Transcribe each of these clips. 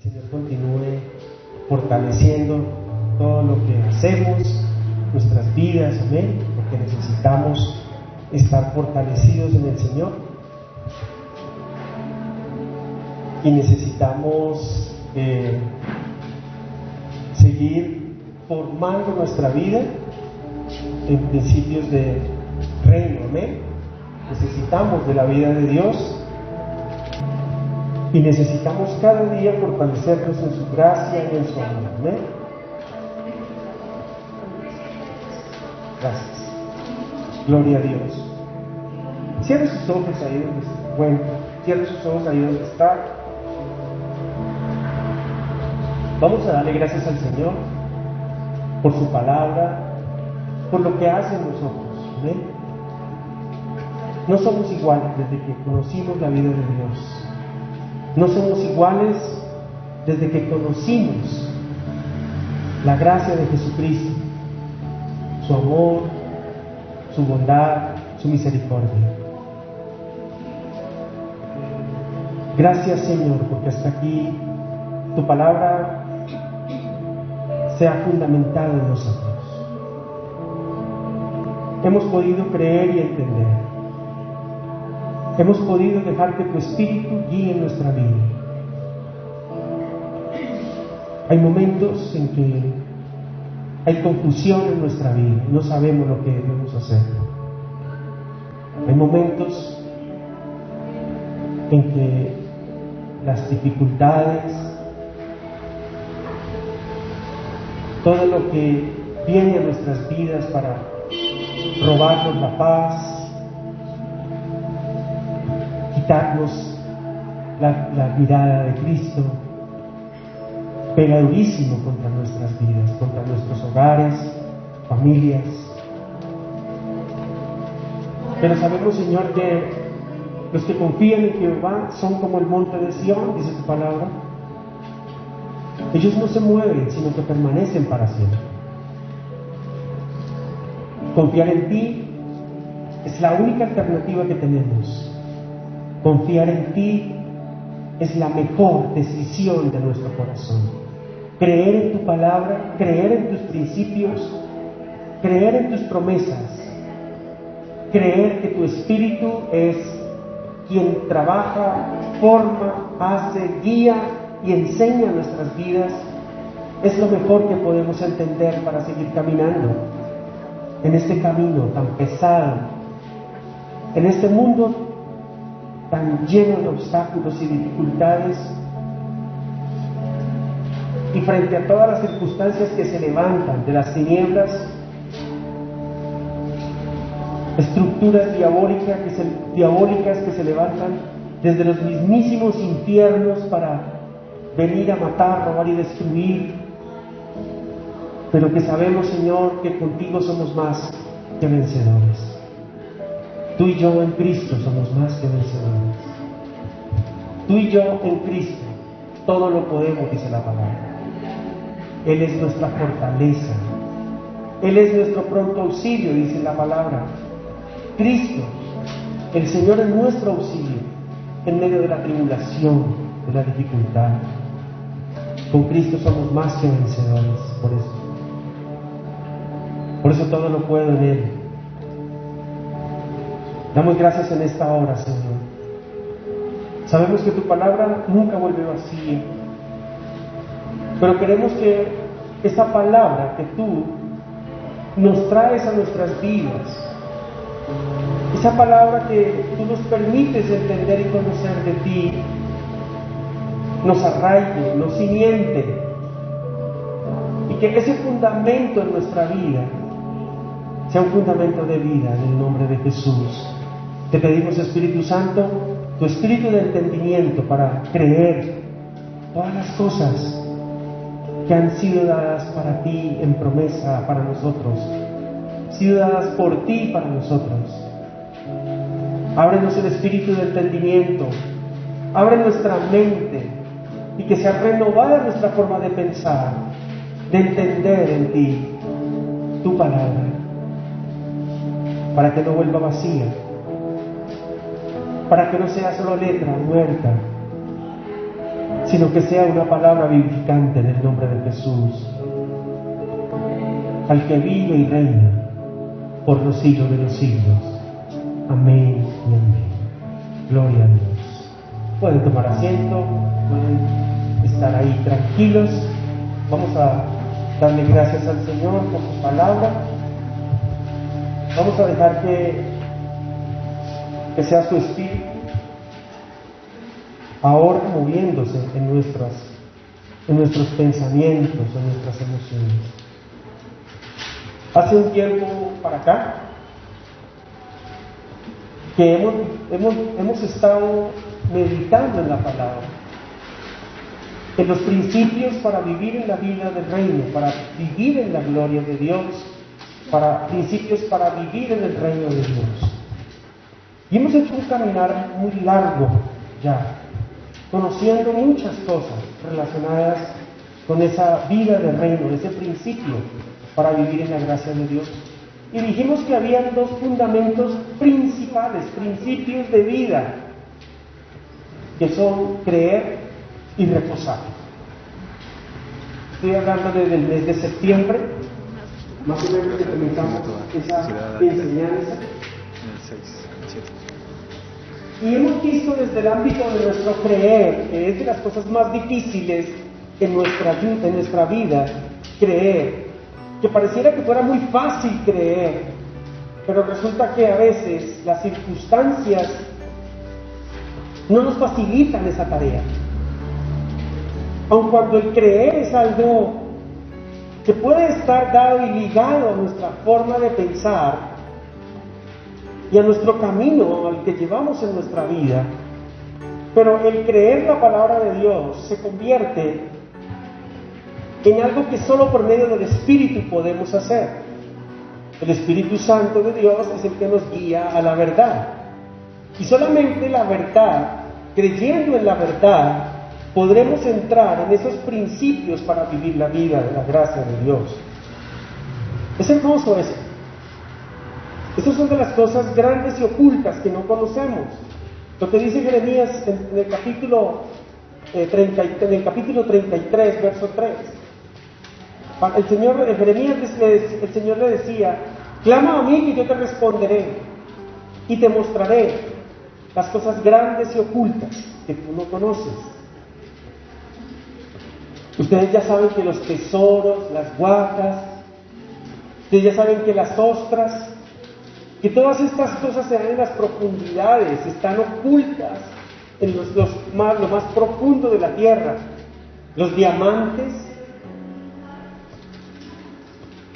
Señor continúe fortaleciendo todo lo que hacemos, nuestras vidas, amén, porque necesitamos estar fortalecidos en el Señor y necesitamos seguir formando nuestra vida en principios de reino, amén. Necesitamos de la vida de Dios y necesitamos cada día fortalecernos en su gracia y en su amor, amén. Gracias. Gloria a Dios. Cierre sus ojos ahí donde se encuentra. Cierre sus ojos ahí donde está. Vamos a darle gracias al Señor por su palabra, por lo que hace en nosotros, amén. No somos iguales desde que conocimos la vida de Dios. No somos iguales desde que conocimos la gracia de Jesucristo, su amor, su bondad, su misericordia. Gracias, Señor, porque hasta aquí tu palabra se ha fundamentado en nosotros. Hemos podido creer y entender. Hemos podido dejar que tu Espíritu guíe nuestra vida. Hay momentos en que hay confusión en nuestra vida, no sabemos lo que debemos hacer. Hay momentos en que las dificultades, todo lo que viene a nuestras vidas para robarnos la paz, quitarnos la mirada de Cristo, pega durísimo contra nuestras vidas, contra nuestros hogares, familias. Pero sabemos, Señor, que los que confían en Jehová son como el monte de Sión, dice tu palabra. Ellos no se mueven, sino que permanecen para siempre. Confiar en ti es la única alternativa que tenemos. Confiar en ti es la mejor decisión de nuestro corazón. Creer en tu palabra, creer en tus principios, creer en tus promesas, creer que tu Espíritu es quien trabaja, forma, hace, guía y enseña nuestras vidas, es lo mejor que podemos entender para seguir caminando en este camino tan pesado, en este mundo tan lleno de obstáculos y dificultades, y frente a todas las circunstancias que se levantan de las tinieblas, estructuras diabólicas que se levantan desde los mismísimos infiernos para venir a matar, robar y destruir, pero que sabemos, Señor, que contigo somos más que vencedores. Tú y yo en Cristo somos más que vencedores. Tú y yo en Cristo todo lo podemos, dice la palabra. Él es nuestra fortaleza. Él es nuestro pronto auxilio, dice la palabra. Cristo, el Señor, es nuestro auxilio en medio de la tribulación, de la dificultad. Con Cristo somos más que vencedores, por eso. Por eso todo lo puedo en Él. Damos gracias en esta hora, Señor. Sabemos que tu palabra nunca vuelve vacía, pero queremos que esta palabra que tú nos traes a nuestras vidas, esa palabra que tú nos permites entender y conocer de ti, nos arraigue, nos cimiente, y que ese fundamento en nuestra vida sea un fundamento de vida en el nombre de Jesús. Te pedimos, Espíritu Santo, tu espíritu de entendimiento para creer todas las cosas que han sido dadas para ti en promesa para nosotros, sido dadas por ti para nosotros. Ábrenos el espíritu de entendimiento, abre nuestra mente y que sea renovada nuestra forma de pensar, de entender en ti tu palabra, para que no vuelva vacía, para que no sea solo letra muerta, sino que sea una palabra vivificante en el nombre de Jesús, al que vive y reina por los siglos de los siglos. Amén y amén. Gloria a Dios. Pueden tomar asiento, pueden estar ahí tranquilos. Vamos a darle gracias al Señor por su palabra. Vamos a dejar que sea su Espíritu ahora moviéndose en nuestros pensamientos, en nuestras emociones. Hace un tiempo para acá que hemos estado meditando en la palabra, en los principios para vivir en la vida del reino, para vivir en la gloria de Dios, principios para vivir en el reino de Dios. Y hemos hecho un caminar muy largo ya, conociendo muchas cosas relacionadas con esa vida del reino, ese principio para vivir en la gracia de Dios. Y dijimos que habían dos fundamentos principales, principios de vida, que son creer y reposar. Estoy hablando desde el mes de septiembre, más o menos que comenzamos esa enseñanza. Y hemos visto desde el ámbito de nuestro creer, que es de las cosas más difíciles en nuestra vida, creer, que pareciera que fuera muy fácil creer, pero resulta que a veces las circunstancias no nos facilitan esa tarea. Aun cuando el creer es algo que puede estar dado y ligado a nuestra forma de pensar y a nuestro camino al que llevamos en nuestra vida, pero el creer la palabra de Dios se convierte en algo que solo por medio del Espíritu podemos hacer. El Espíritu Santo de Dios es el que nos guía a la verdad. Y solamente la verdad, creyendo en la verdad, podremos entrar en esos principios para vivir la vida de la gracia de Dios. Es hermoso eso. Esas son de las cosas grandes y ocultas que no conocemos. Lo que dice Jeremías en el capítulo 33, verso 3. El Señor le decía: clama a mí y yo te responderé y te mostraré las cosas grandes y ocultas que tú no conoces. Ustedes ya saben que los tesoros, las guacas, ustedes ya saben que las ostras, que todas estas cosas se dan en las profundidades, están ocultas en lo más profundo de la tierra. Los diamantes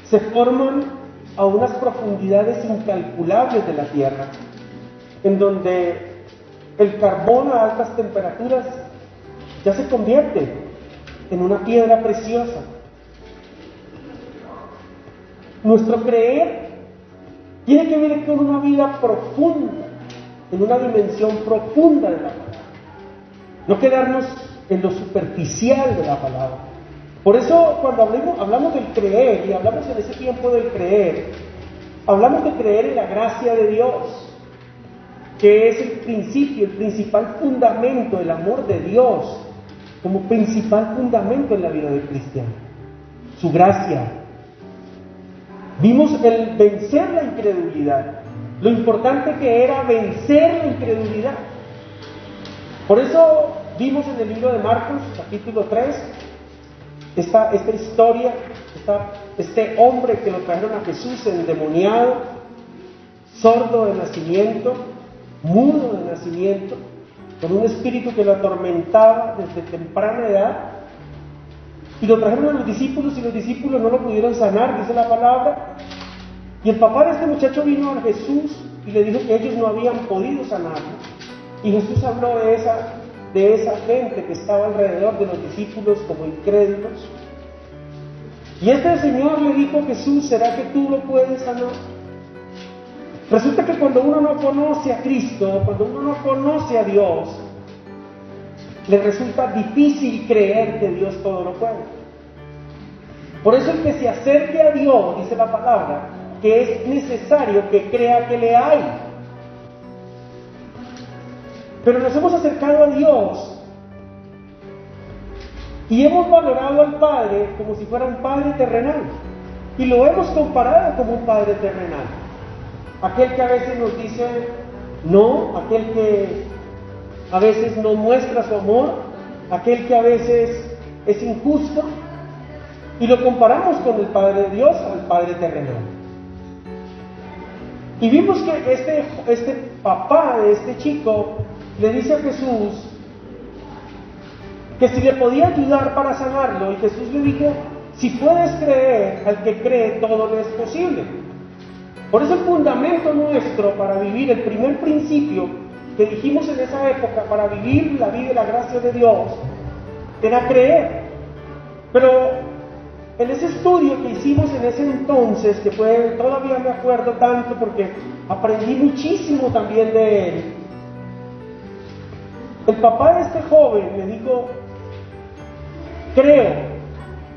se forman a unas profundidades incalculables de la tierra, en donde el carbón a altas temperaturas ya se convierte en una piedra preciosa. Nuestro creer tiene que ver con una vida profunda, en una dimensión profunda de la palabra, no quedarnos en lo superficial de la palabra. Por eso cuando hablamos del creer, y hablamos en ese tiempo del creer, hablamos de creer en la gracia de Dios, que es el principio, el principal fundamento, el amor de Dios como principal fundamento en la vida del cristiano, su gracia. Vimos el vencer la incredulidad, lo importante que era vencer la incredulidad. Por eso vimos en el libro de Marcos, capítulo 3, esta historia, este hombre que lo trajeron a Jesús endemoniado, sordo de nacimiento, mudo de nacimiento, con un espíritu que lo atormentaba desde temprana edad, y lo trajeron a los discípulos y los discípulos no lo pudieron sanar, dice la palabra, y el papá de este muchacho vino a Jesús y le dijo que ellos no habían podido sanarlo, y Jesús habló de esa gente que estaba alrededor de los discípulos como incrédulos, y este señor le dijo a Jesús: ¿será que tú lo puedes sanar? Resulta que cuando uno no conoce a Cristo, cuando uno no conoce a Dios, le resulta difícil creer que Dios todo lo puede. Por eso el que se acerque a Dios, dice la palabra, que es necesario que crea que le hay. Pero nos hemos acercado a Dios Y hemos valorado al Padre como si fuera un Padre terrenal. Y lo hemos comparado como un Padre terrenal. Aquel que a veces nos dice no, aquel que a veces no muestra su amor, aquel que a veces es injusto. Y lo comparamos con el Padre de Dios, al Padre terrenal. Y vimos que este papá de este chico le dice a Jesús que si le podía ayudar para sanarlo, y Jesús le dijo, si puedes creer, al que cree todo le es posible. Por eso el fundamento nuestro para vivir, el primer principio que dijimos en esa época para vivir la vida y la gracia de Dios, era creer. Pero en ese estudio que hicimos en ese entonces, que fue, todavía me acuerdo tanto porque aprendí muchísimo también de él, el papá de este joven me dijo, creo,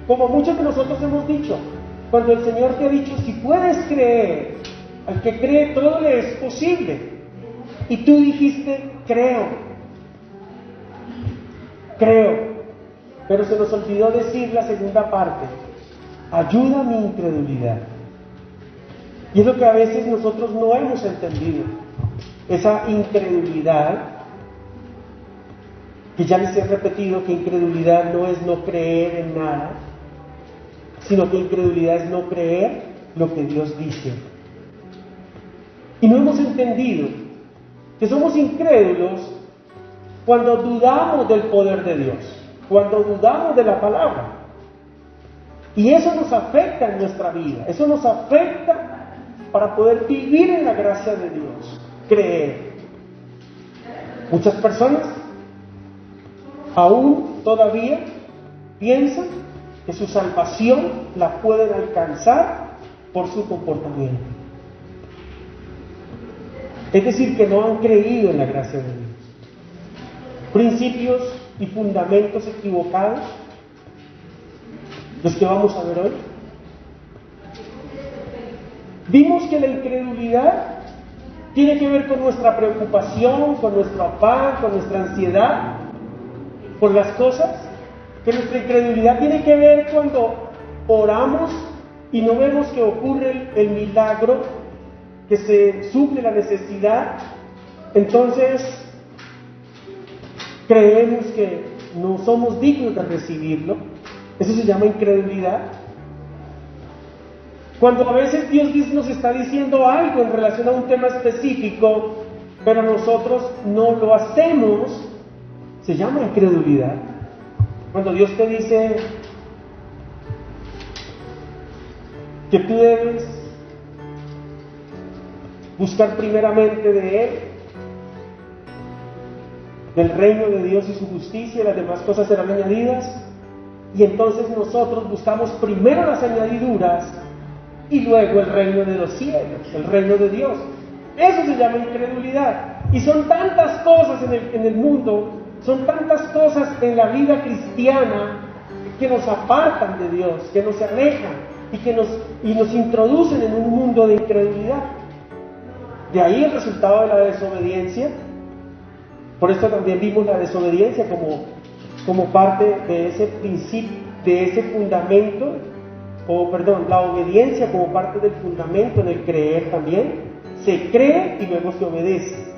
como muchos de nosotros hemos dicho, cuando el Señor te ha dicho, si puedes creer, al que cree todo le es posible. Y tú dijiste, creo. Pero se nos olvidó decir la segunda parte, ayuda a mi incredulidad. Y es lo que a veces nosotros no hemos entendido, esa incredulidad, que ya les he repetido que incredulidad no es no creer en nada, sino que incredulidad es no creer lo que Dios dice. Y no hemos entendido que somos incrédulos cuando dudamos del poder de Dios, cuando dudamos de la palabra. Y eso nos afecta en nuestra vida, eso nos afecta para poder vivir en la gracia de Dios, creer. Muchas personas aún todavía piensan que su salvación la pueden alcanzar por su comportamiento. Es decir, que no han creído en la gracia de Dios. Principios y fundamentos equivocados, los que vamos a ver hoy. Vimos que la incredulidad tiene que ver con nuestra preocupación, con nuestro afán, con nuestra ansiedad por las cosas, que nuestra incredulidad tiene que ver cuando oramos y no vemos que ocurre el milagro, que se suple la necesidad, entonces creemos que no somos dignos de recibirlo. Eso se llama incredulidad. Cuando a veces Dios nos está diciendo algo en relación a un tema específico, pero nosotros no lo hacemos, se llama incredulidad. Cuando Dios te dice que tú debes buscar primeramente de Él, del reino de Dios y su justicia, y las demás cosas serán añadidas, y entonces nosotros buscamos primero las añadiduras y luego el reino de los cielos, el reino de Dios. Eso se llama incredulidad. Y son tantas cosas en el mundo, son tantas cosas en la vida cristiana que nos apartan de Dios, que nos alejan y nos introducen en un mundo de incredulidad. De ahí el resultado de la desobediencia. Por eso también vimos la desobediencia como parte de ese principio, de ese fundamento, la obediencia como parte del fundamento en el creer también. Se cree y luego se obedece.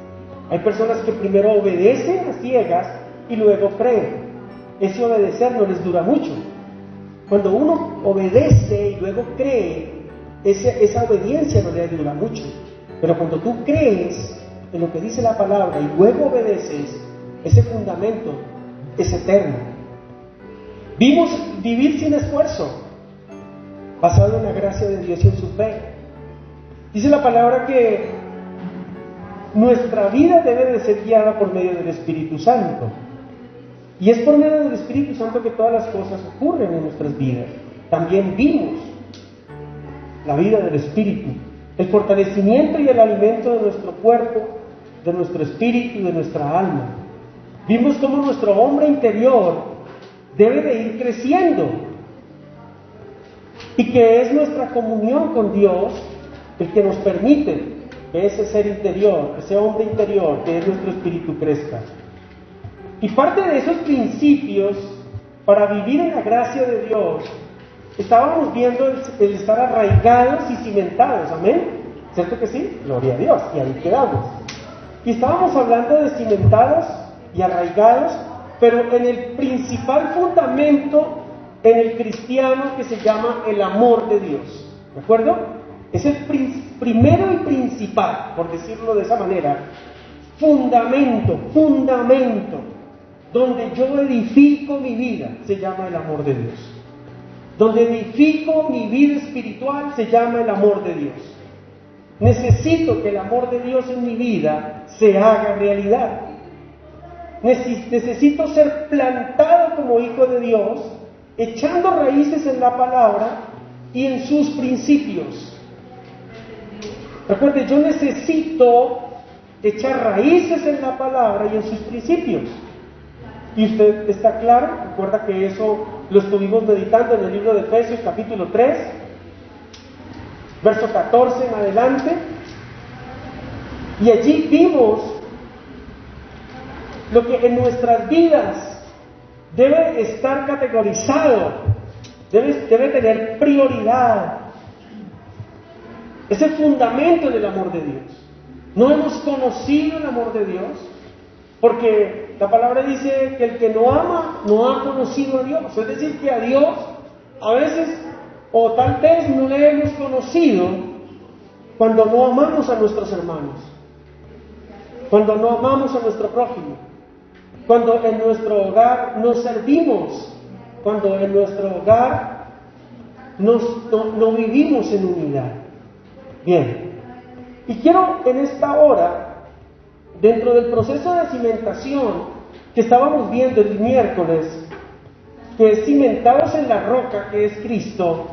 Hay personas que primero obedecen a ciegas y luego creen. Ese obedecer no les dura mucho. Cuando uno obedece y luego cree, esa obediencia no le dura mucho. Pero cuando tú crees en lo que dice la palabra y luego obedeces, ese fundamento es eterno. Vimos vivir sin esfuerzo, basado en la gracia de Dios y en su fe. Dice la palabra que nuestra vida debe de ser guiada por medio del Espíritu Santo. Y es por medio del Espíritu Santo que todas las cosas ocurren en nuestras vidas. También vimos la vida del Espíritu, el fortalecimiento y el alimento de nuestro cuerpo, de nuestro espíritu y de nuestra alma. Vimos cómo nuestro hombre interior debe de ir creciendo y que es nuestra comunión con Dios el que nos permite que ese ser interior, ese hombre interior que es nuestro espíritu crezca. Y parte de esos principios para vivir en la gracia de Dios, estábamos viendo el estar arraigados y cimentados, amén. ¿Cierto que sí? Gloria a Dios, y ahí quedamos. Y estábamos hablando de cimentados y arraigados, pero en el principal fundamento en el cristiano que se llama el amor de Dios. ¿De acuerdo? Es el primero y principal, por decirlo de esa manera, fundamento, donde yo edifico mi vida, se llama el amor de Dios. Donde edifico mi vida espiritual, se llama el amor de Dios. Necesito que el amor de Dios en mi vida se haga realidad. Necesito ser plantado como hijo de Dios, echando raíces en la palabra y en sus principios. Recuerde, yo necesito echar raíces en la palabra y en sus principios. ¿Y usted está claro? Recuerda que eso lo estuvimos meditando en el libro de Efesios capítulo 3, verso 14 en adelante. Y allí vimos lo que en nuestras vidas debe estar categorizado, debe tener prioridad. Es el fundamento del amor de Dios. No hemos conocido el amor de Dios, porque la palabra dice que el que no ama no ha conocido a Dios. Es decir, que a Dios a veces o tal vez no le hemos conocido cuando no amamos a nuestros hermanos, cuando no amamos a nuestro prójimo, cuando en nuestro hogar nos servimos, cuando en nuestro hogar no vivimos en unidad. Bien, y quiero en esta hora, dentro del proceso de cimentación que estábamos viendo el miércoles, que es cimentados en la roca que es Cristo,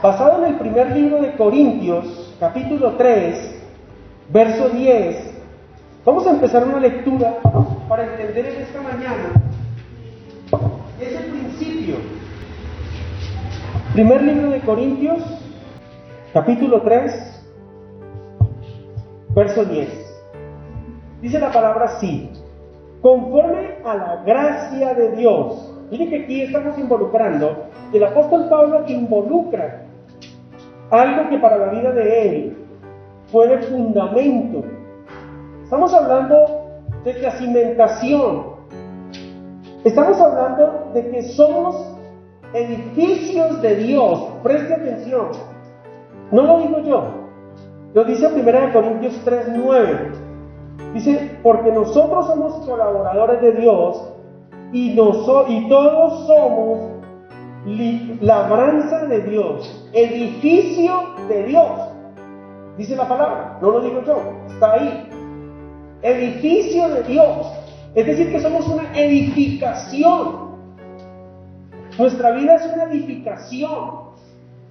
basado en el primer libro de Corintios, capítulo 3, verso 10, vamos a empezar una lectura para entender en esta mañana ese principio. Primer libro de Corintios, capítulo 3, verso 10. Dice la palabra así: conforme a la gracia de Dios. Miren que aquí estamos involucrando, el apóstol Pablo involucra algo que para la vida de él fue de fundamento. Estamos hablando de la cimentación. Estamos hablando de que somos edificios de Dios. Preste atención. No lo digo yo. Lo dice 1 Corintios 3:9. Dice, porque nosotros somos colaboradores de Dios y todos somos labranza de Dios, edificio de Dios. Dice la palabra, no lo digo yo, está ahí. Edificio de Dios. Es decir, que somos una edificación. Nuestra vida es una edificación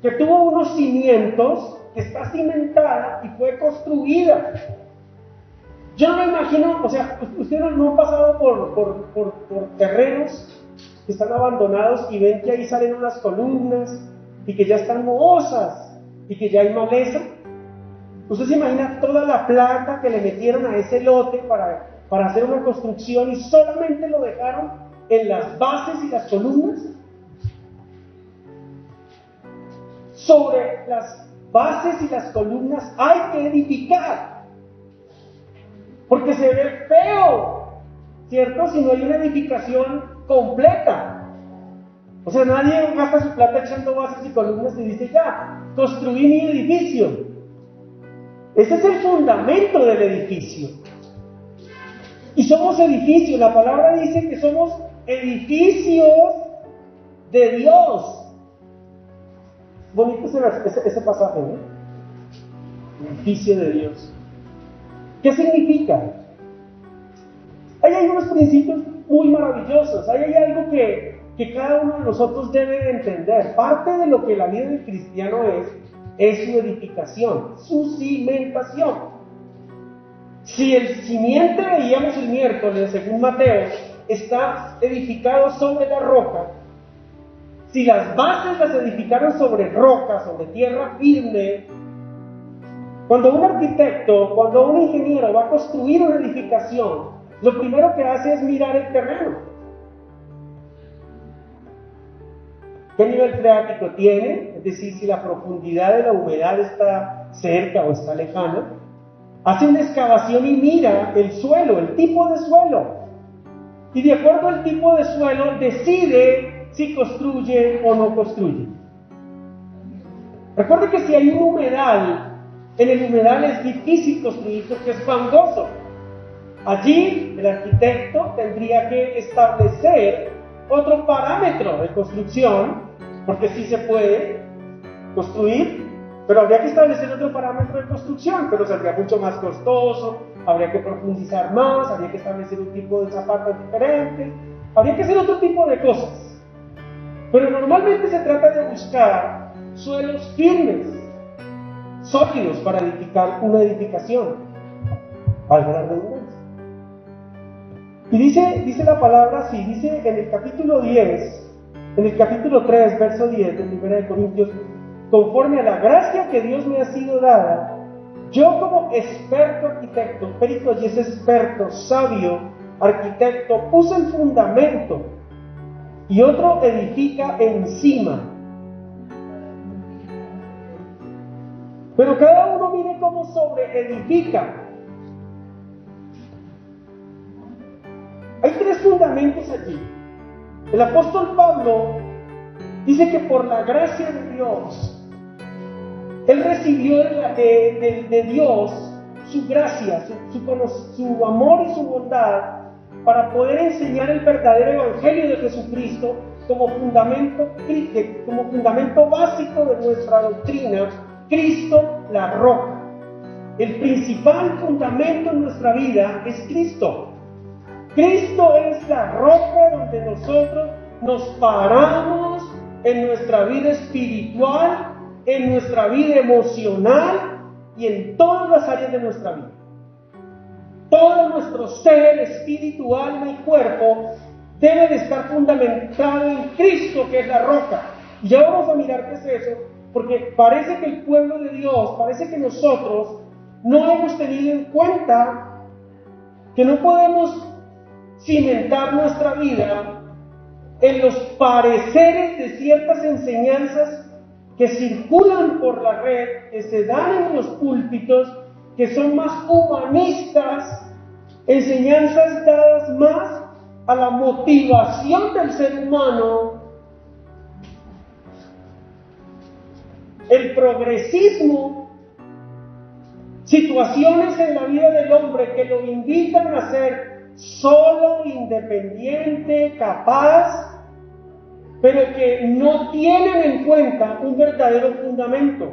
que tuvo unos cimientos, que está cimentada y fue construida. Yo no me imagino, o sea, ustedes no han pasado por terrenos que están abandonados y ven que ahí salen unas columnas y que ya están mohosas y que ya hay maleza. ¿Usted se imagina toda la plata que le metieron a ese lote para hacer una construcción y solamente lo dejaron en las bases y las columnas? Sobre las bases y las columnas hay que edificar, porque se ve feo, ¿cierto? Si no hay una edificación completa. O sea, nadie gasta su plata echando bases y columnas y dice, ya, construí mi edificio. Ese es el fundamento del edificio. Y somos edificios. La palabra dice que somos edificios de Dios. Bonito ese pasaje, ¿no? Edificio de Dios. ¿Qué significa? Ahí hay unos principios muy maravillosos. Ahí hay algo que cada uno de nosotros debe entender. Parte de lo que la vida del cristiano es su edificación, su cimentación. Si el simiente, veíamos el miércoles, según Mateo, está edificado sobre la roca, si las bases las edificaron sobre roca, sobre tierra firme, cuando un arquitecto, cuando un ingeniero va a construir una edificación, lo primero que hace es mirar el terreno. qué nivel freático tiene, es decir, si la profundidad de la humedad está cerca o está lejana. Hace una excavación y mira el suelo, el tipo de suelo. Y de acuerdo al tipo de suelo decide si construye o no construye. Recuerde que si hay un humedal, en el humedal es difícil construir porque es fangoso. Allí el arquitecto tendría que establecer otro parámetro de construcción, porque sí se puede construir, pero habría que establecer otro parámetro de construcción, pero sería mucho más costoso, habría que profundizar más, habría que establecer un tipo de zapatos diferentes, habría que hacer otro tipo de cosas. Pero normalmente se trata de buscar suelos firmes, sólidos para edificar una edificación, valga la redundancia. Y dice la palabra así, dice en el capítulo 10, en el capítulo 3, verso 10 de 1 Corintios, conforme a la gracia que Dios me ha sido dada, yo como experto arquitecto, Pericles es experto, sabio, arquitecto, puse el fundamento y otro edifica encima. Pero cada uno mire cómo sobreedifica. Hay 3 fundamentos allí. El apóstol Pablo dice que por la gracia de Dios, él recibió de Dios su gracia, su amor y su bondad para poder enseñar el verdadero evangelio de Jesucristo como fundamento básico de nuestra doctrina. Cristo, la roca. El principal fundamento en nuestra vida es Cristo. Cristo es la roca donde nosotros nos paramos en nuestra vida espiritual, en nuestra vida emocional y en todas las áreas de nuestra vida. Todo nuestro ser, espíritu, alma y cuerpo debe de estar fundamentado en Cristo, que es la roca. Y ya vamos a mirar qué es eso, porque parece que el pueblo de Dios, parece que nosotros no hemos tenido en cuenta que no podemos cimentar nuestra vida en los pareceres de ciertas enseñanzas que circulan por la red, que se dan en los púlpitos, que son más humanistas, enseñanzas dadas más a la motivación del ser humano, el progresismo, situaciones en la vida del hombre que lo invitan a ser solo, independiente, capaz, pero que no tienen en cuenta un verdadero fundamento.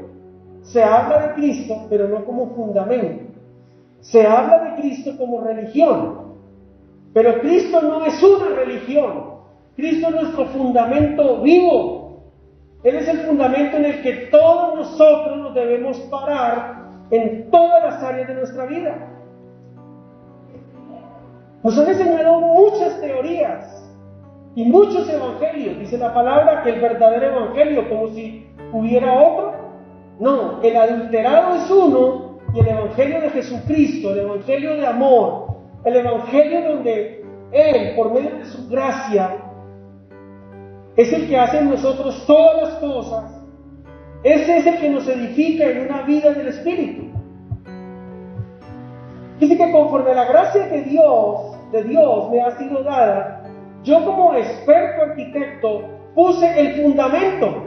Se habla de Cristo, pero no como fundamento. Se habla de Cristo como religión, pero Cristo no es una religión. Cristo es nuestro fundamento vivo. Él es el fundamento en el que todos nosotros nos debemos parar en todas las áreas de nuestra vida. Nos han enseñado muchas teorías y muchos evangelios. Dice la palabra que el verdadero evangelio, como si hubiera otro. No, el adulterado es uno y el evangelio de Jesucristo, el evangelio de amor, el evangelio donde Él, por medio de su gracia, es el que hace en nosotros todas las cosas. Ese es el que nos edifica en una vida del Espíritu. Dice que conforme a la gracia de Dios me ha sido dada, yo como experto arquitecto puse el fundamento.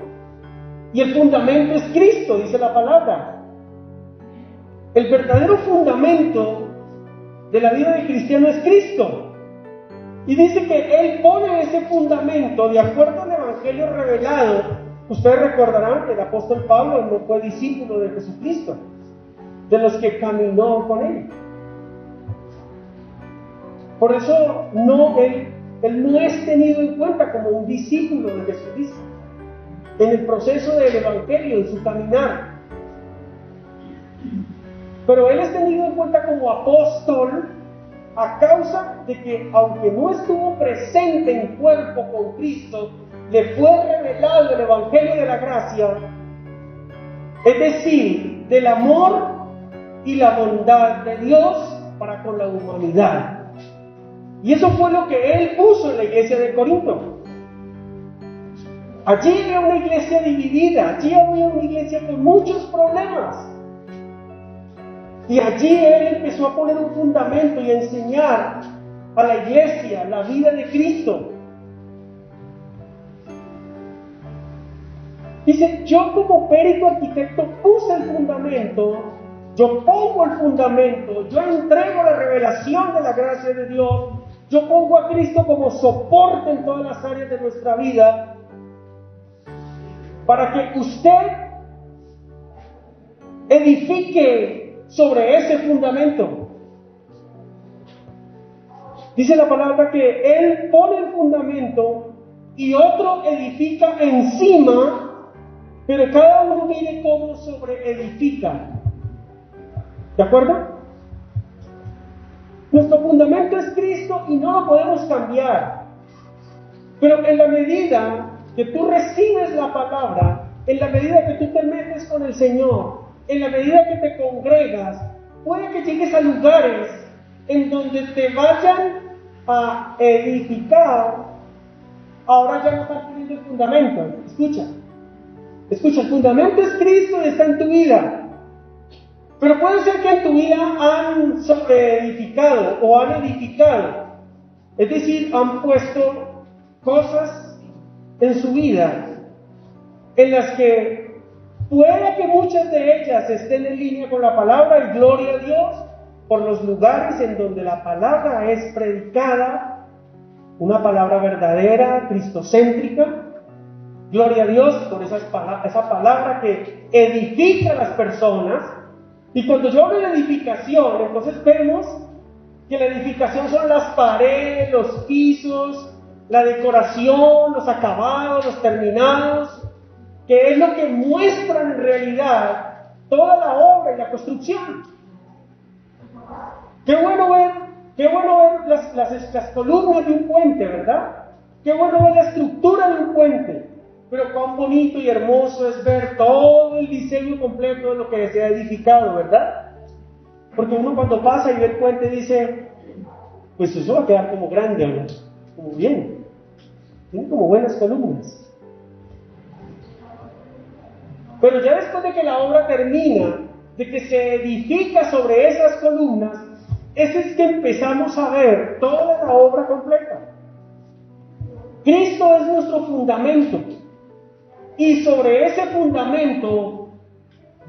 Y el fundamento es Cristo, dice la palabra. El verdadero fundamento de la vida del cristiano es Cristo. Y dice que Él pone ese fundamento de acuerdo al Evangelio revelado. Ustedes recordarán que el apóstol Pablo no fue discípulo de Jesucristo, de los que caminó con Él. Por eso Él no es tenido en cuenta como un discípulo de Jesucristo en el proceso del Evangelio, en su caminar. Pero Él es tenido en cuenta como apóstol a causa de que, aunque no estuvo presente en cuerpo con Cristo, le fue revelado el Evangelio de la gracia, es decir, del amor y la bondad de Dios para con la humanidad. Y eso fue lo que Él puso en la iglesia de Corinto. Allí había una iglesia dividida, allí había una iglesia con muchos problemas. Y allí él empezó a poner un fundamento y a enseñar a la iglesia la vida de Cristo. Dice, yo como perito arquitecto puse el fundamento, yo pongo el fundamento, yo entrego la revelación de la gracia de Dios, yo pongo a Cristo como soporte en todas las áreas de nuestra vida, para que usted edifique sobre ese fundamento. Dice la palabra que Él pone el fundamento y otro edifica encima, pero cada uno mire cómo sobreedifica. ¿De acuerdo? Nuestro fundamento es Cristo y no lo podemos cambiar. Pero en la medida que tú recibes la palabra, en la medida que tú te metes con el Señor, en la medida que te congregas, puede que llegues a lugares en donde te vayan a edificar. Ahora ya no están poniendo el fundamento. Escucha, el fundamento es Cristo y está en tu vida. Pero puede ser que en tu vida han sobreedificado o han edificado. Es decir, han puesto cosas en su vida en las que puede que muchas de ellas estén en línea con la palabra y gloria a Dios por los lugares en donde la palabra es predicada, una palabra verdadera, cristocéntrica. Gloria a Dios por esa palabra que edifica a las personas. Y cuando yo hablo de edificación, entonces vemos que la edificación son las paredes, los pisos, la decoración, los acabados, los terminados, que es lo que muestran en realidad toda la obra y la construcción. Qué bueno ver las columnas de un puente, ¿verdad? Qué bueno ver la estructura de un puente. Pero cuán bonito y hermoso es ver todo el diseño completo de lo que se ha edificado, ¿verdad? Porque uno cuando pasa y ve el puente dice, pues eso va a quedar como grande, ¿no? Como bien. Tiene como buenas columnas. Pero ya después de que la obra termina, de que se edifica sobre esas columnas, ese es que empezamos a ver toda la obra completa. Cristo es nuestro fundamento. Y sobre ese fundamento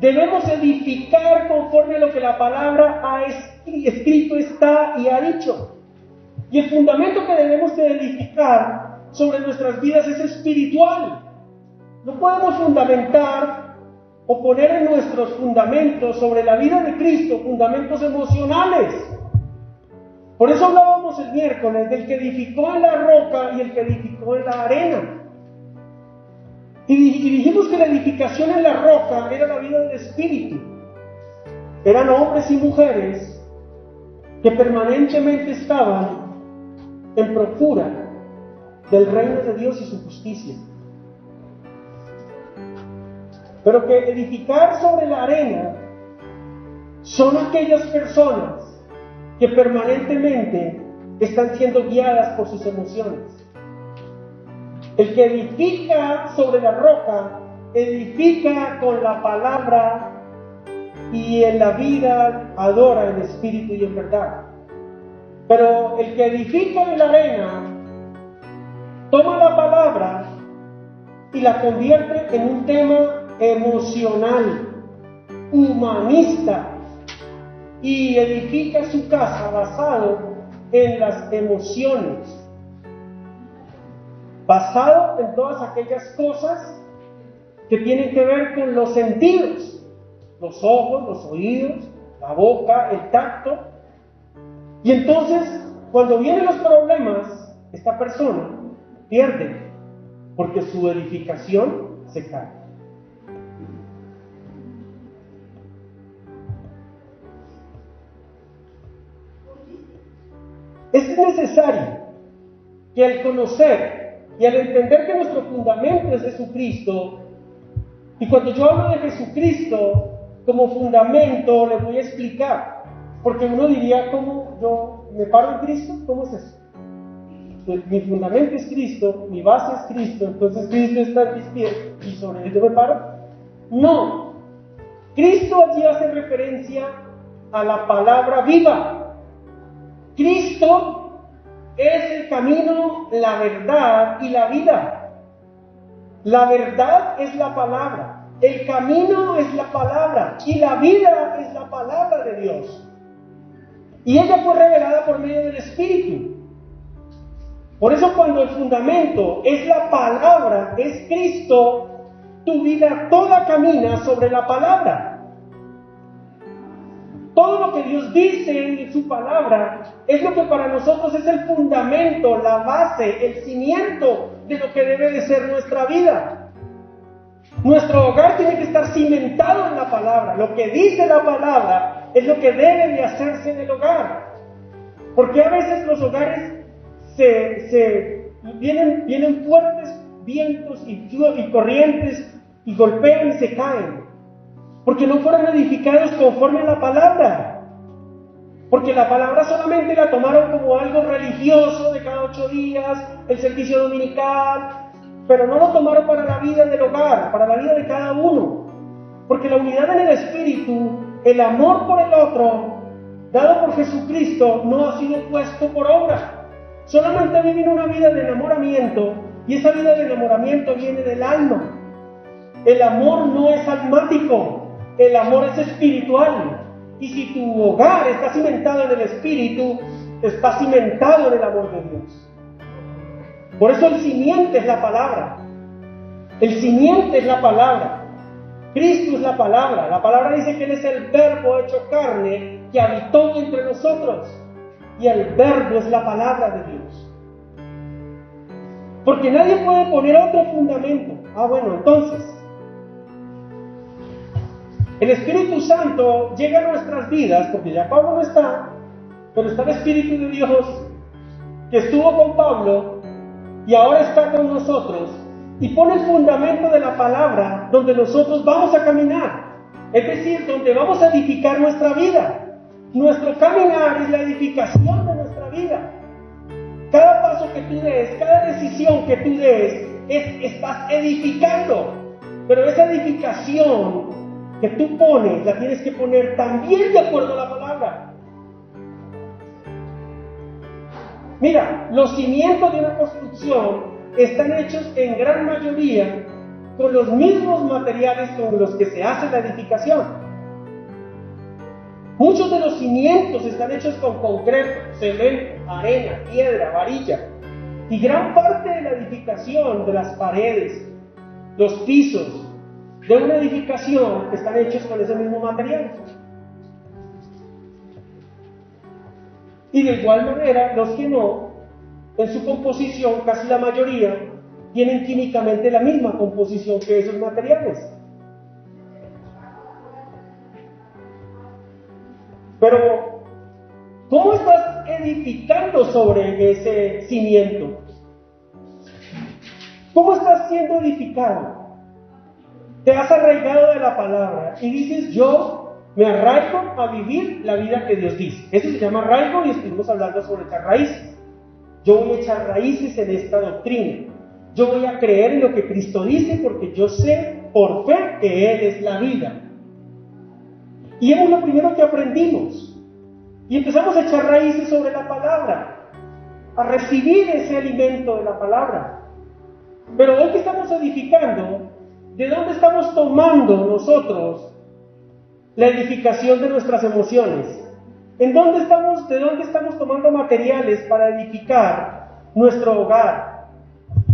debemos edificar conforme a lo que la palabra ha escrito está y ha dicho. Y el fundamento que debemos de edificar sobre nuestras vidas es espiritual. No podemos fundamentar o poner en nuestros fundamentos sobre la vida de Cristo fundamentos emocionales. Por eso hablábamos el miércoles del que edificó en la roca y el que edificó en la arena. Y dijimos que la edificación en la roca era la vida del Espíritu. Eran hombres y mujeres que permanentemente estaban en procura del reino de Dios y su justicia. Pero que edificar sobre la arena son aquellas personas que permanentemente están siendo guiadas por sus emociones. El que edifica sobre la roca, edifica con la palabra y en la vida adora en espíritu y en verdad. Pero el que edifica en la arena, toma la palabra y la convierte en un tema emocional, humanista, y edifica su casa basado en las emociones. Basado en todas aquellas cosas que tienen que ver con los sentidos, los ojos, los oídos, la boca, el tacto. Y entonces, cuando vienen los problemas, esta persona pierde, porque su edificación se cae. Es necesario que al conocer y al entender que nuestro fundamento es Jesucristo, y cuando yo hablo de Jesucristo como fundamento, le voy a explicar, porque uno diría, ¿cómo yo me paro en Cristo? ¿Cómo es eso? mi fundamento es Cristo, mi base es Cristo, entonces Cristo está en mis pies y sobre él yo me paro. No, Cristo allí hace referencia a la palabra viva. Cristo es el camino, la verdad y la vida. La verdad es la palabra, el camino es la palabra y la vida es la palabra de Dios. Y ella fue revelada por medio del Espíritu. Por eso cuando el fundamento es la palabra, es Cristo, tu vida toda camina sobre la palabra. Todo lo que Dios dice en su palabra es lo que para nosotros es el fundamento, la base, el cimiento de lo que debe de ser nuestra vida. Nuestro hogar tiene que estar cimentado en la palabra. Lo que dice la palabra es lo que debe de hacerse en el hogar. Porque a veces los hogares vienen fuertes vientos y corrientes y golpean y se caen. Porque no fueron edificados conforme a la palabra. Porque la palabra solamente la tomaron como algo religioso de cada 8 días, el servicio dominical, pero no lo tomaron para la vida del hogar, para la vida de cada uno. Porque la unidad en el Espíritu, el amor por el otro, dado por Jesucristo, no ha sido puesto por obra. Solamente vivir una vida de enamoramiento, y esa vida de enamoramiento viene del alma. El amor no es almático, el amor es espiritual. Y si tu hogar está cimentado en el Espíritu, está cimentado en el amor de Dios. Por eso el simiente es la palabra. El simiente es la palabra. Cristo es la palabra. La palabra dice que Él es el Verbo hecho carne que habitó entre nosotros. Y el Verbo es la palabra de Dios. Porque nadie puede poner otro fundamento. Bueno, entonces, el Espíritu Santo llega a nuestras vidas, porque ya Pablo no está, pero está el Espíritu de Dios, que estuvo con Pablo, y ahora está con nosotros, y pone el fundamento de la palabra, donde nosotros vamos a caminar, es decir, donde vamos a edificar nuestra vida. Nuestro caminar es la edificación de nuestra vida. Cada paso que tú des, cada decisión que tú des, estás edificando. Pero esa edificación que tú pones, la tienes que poner también de acuerdo a la palabra. Mira, los cimientos de una construcción están hechos en gran mayoría con los mismos materiales con los que se hace la edificación. Muchos de los cimientos están hechos con concreto, cemento, arena, piedra, varilla. Y gran parte de la edificación, de las paredes, los pisos de una edificación están hechos con ese mismo material. Y de igual manera, los que no, en su composición, casi la mayoría, tienen químicamente la misma composición que esos materiales. Pero, ¿cómo estás edificando sobre ese cimiento? ¿Cómo estás siendo edificado? Te has arraigado de la palabra y dices, yo me arraigo a vivir la vida que Dios dice. Eso se llama arraigo y estuvimos hablando sobre echar raíces. Yo voy a echar raíces en esta doctrina. Yo voy a creer en lo que Cristo dice porque yo sé por fe que Él es la vida. Y es lo primero que aprendimos. Y empezamos a echar raíces sobre la palabra, a recibir ese alimento de la palabra. Pero hoy que estamos edificando, ¿de dónde estamos tomando nosotros la edificación de nuestras emociones? ¿De dónde estamos tomando materiales para edificar nuestro hogar,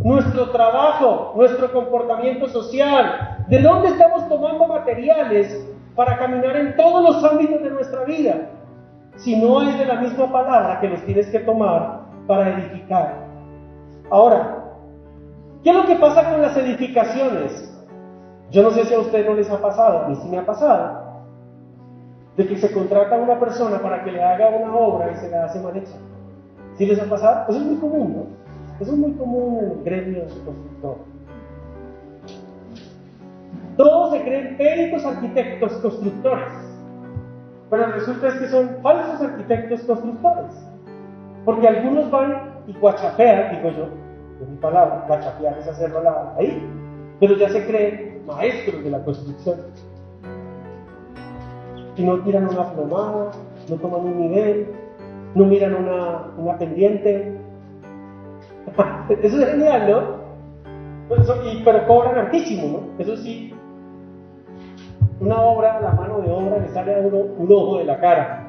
nuestro trabajo, nuestro comportamiento social? ¿De dónde estamos tomando materiales para caminar en todos los ámbitos de nuestra vida? Si no es de la misma palabra que los tienes que tomar para edificar. Ahora, ¿qué es lo que pasa con las edificaciones? Yo no sé si a ustedes no les ha pasado, a mí sí me ha pasado, de que se contrata a una persona para que le haga una obra y se la hace mal hecha. ¿Sí les ha pasado? Eso es muy común, ¿no? Eso es muy común en el gremio de constructor. Todos se creen peritos arquitectos constructores, pero resulta es que son falsos arquitectos constructores, porque algunos van y guachafea, digo yo, es mi palabra, guachafear es hacerlo ahí, pero ya se creen maestros de la construcción. Y no tiran una plomada, no toman un nivel, no miran una pendiente. Eso es genial, ¿no? Pero cobran hartísimo, ¿no? Eso sí, una obra, la mano de obra le sale a uno un ojo de la cara.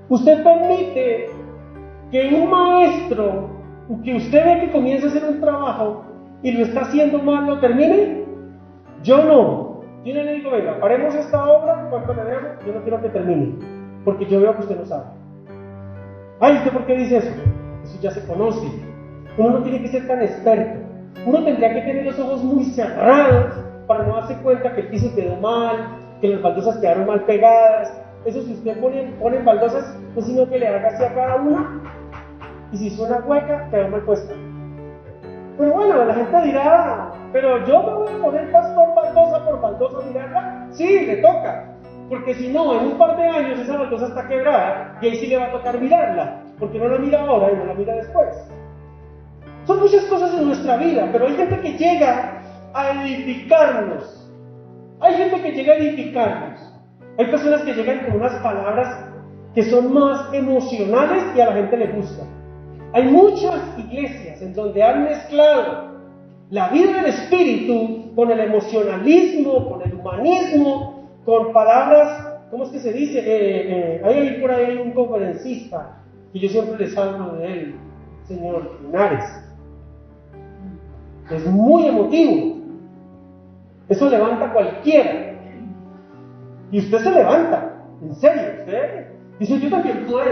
Usted permite que un maestro, que usted ve que comienza a hacer un trabajo y lo está haciendo mal, lo termine. Yo no. Yo no le digo, venga, paremos esta obra, ¿cuánto le debo? Yo no quiero que termine, porque yo veo que usted no sabe. Ay, ¿usted por qué dice eso? Eso ya se conoce. Uno no tiene que ser tan experto. Uno tendría que tener los ojos muy cerrados para no darse cuenta que el piso quedó mal, que las baldosas quedaron mal pegadas. Eso, si usted pone baldosas, no es sino que le haga así a cada una, y si suena hueca, quedó mal puesta. Pero bueno, la gente dirá, pero yo me voy a poner, pastor, baldosa por baldosa a mirarla. Sí, le toca, porque si no, en un par de años esa baldosa está quebrada y ahí sí le va a tocar mirarla, porque no la mira ahora y no la mira después. Son muchas cosas en nuestra vida, pero hay gente que llega a edificarnos. Hay gente que llega a edificarnos. Hay personas que llegan con unas palabras que son más emocionales y a la gente le gusta. Hay muchas iglesias en donde han mezclado la vida del espíritu con el emocionalismo, con el humanismo, con palabras, ¿cómo es que se dice? Hay por ahí un conferencista, y yo siempre les hablo de él, señor Linares. Es muy emotivo. Eso levanta a cualquiera. Y usted se levanta, en serio, usted dice, yo también puedo,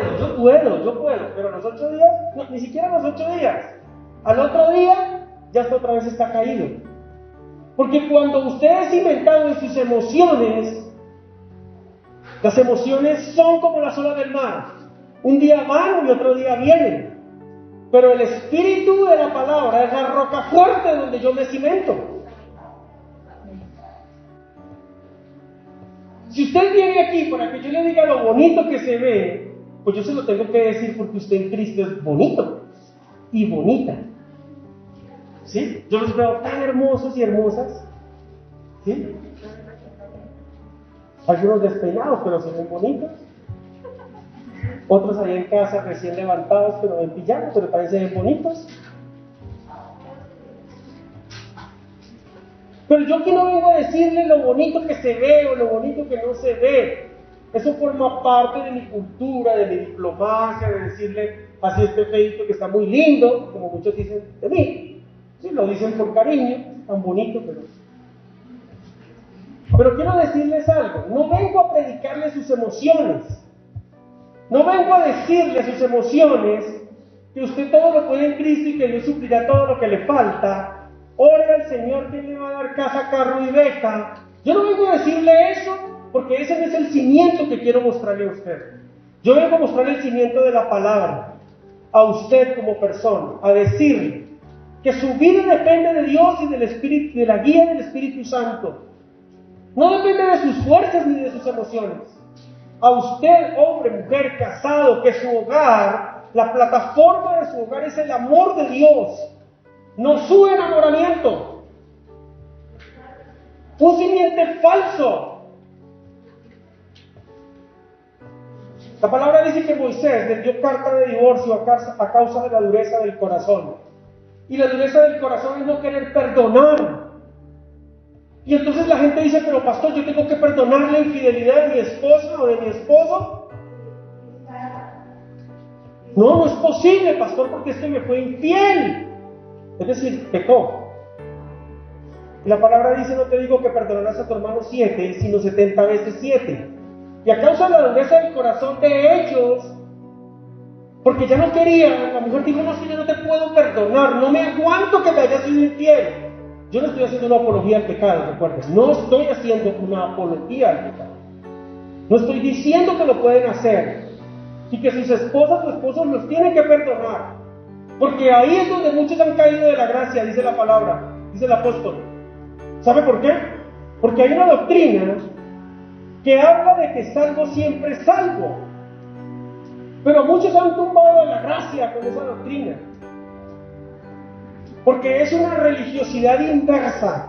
pero a los 8 días, no, ni siquiera a los 8 días, al otro día, ya hasta otra vez está caído. Porque cuando usted es inventado en sus emociones, las emociones son como las olas del mar, un día van y otro día vienen, pero el espíritu de la palabra es la roca fuerte donde yo me cimento. Si usted viene aquí para que yo le diga lo bonito que se ve, pues yo se lo tengo que decir porque usted en Cristo es bonito y bonita. ¿Sí? Yo los veo tan hermosos y hermosas. ¿Sí? Algunos despeinados, pero se ven bonitos. Otros ahí en casa recién levantados, pero en pijama, pero también se ven bonitos. Pero yo aquí no vengo a decirle lo bonito que se ve o lo bonito que no se ve. Eso forma parte de mi cultura, de mi diplomacia, de decirle así este feito que está muy lindo, como muchos dicen de mí. Sí, lo dicen por cariño, tan bonito, pero quiero decirles algo. No vengo a predicarle sus emociones. No vengo a decirle a sus emociones que usted todo lo puede en Cristo y que Dios suplirá todo lo que le falta. Ore al Señor que le va a dar casa, carro y beca. Yo no vengo a decirle eso porque ese no es el cimiento que quiero mostrarle a usted. Yo vengo a mostrarle el cimiento de la palabra a usted como persona, a decirle que su vida depende de Dios y del Espíritu, de la guía del Espíritu Santo. No depende de sus fuerzas ni de sus emociones. A usted, hombre, mujer, casado, que su hogar, la plataforma de su hogar es el amor de Dios. No su enamoramiento. Un simiente falso. La palabra dice que Moisés le dio carta de divorcio a causa de la dureza del corazón. Y la dureza del corazón es no querer perdonar. Y entonces la gente dice, pero pastor, yo tengo que perdonar la infidelidad de mi esposa o de mi esposo. No es posible, pastor, porque este me fue infiel. Es decir, pecó. Y la palabra dice, no te digo que perdonarás a tu hermano 7, sino 70 veces 7. Y a causa de la dureza del corazón de ellos, porque ya no querían, la mujer dijo, no, si yo no te puedo perdonar, no me aguanto que me hayas sido infiel. Yo no estoy haciendo una apología al pecado, recuerden, no estoy haciendo una apología al pecado. No estoy diciendo que lo pueden hacer, y que sus esposas o esposos los tienen que perdonar. Porque ahí es donde muchos han caído de la gracia, dice la palabra, dice el apóstol. ¿Sabe por qué? Porque hay una doctrina que habla de que salvo siempre es salvo. Pero muchos han tumbado de la gracia con esa doctrina. Porque es una religiosidad inversa,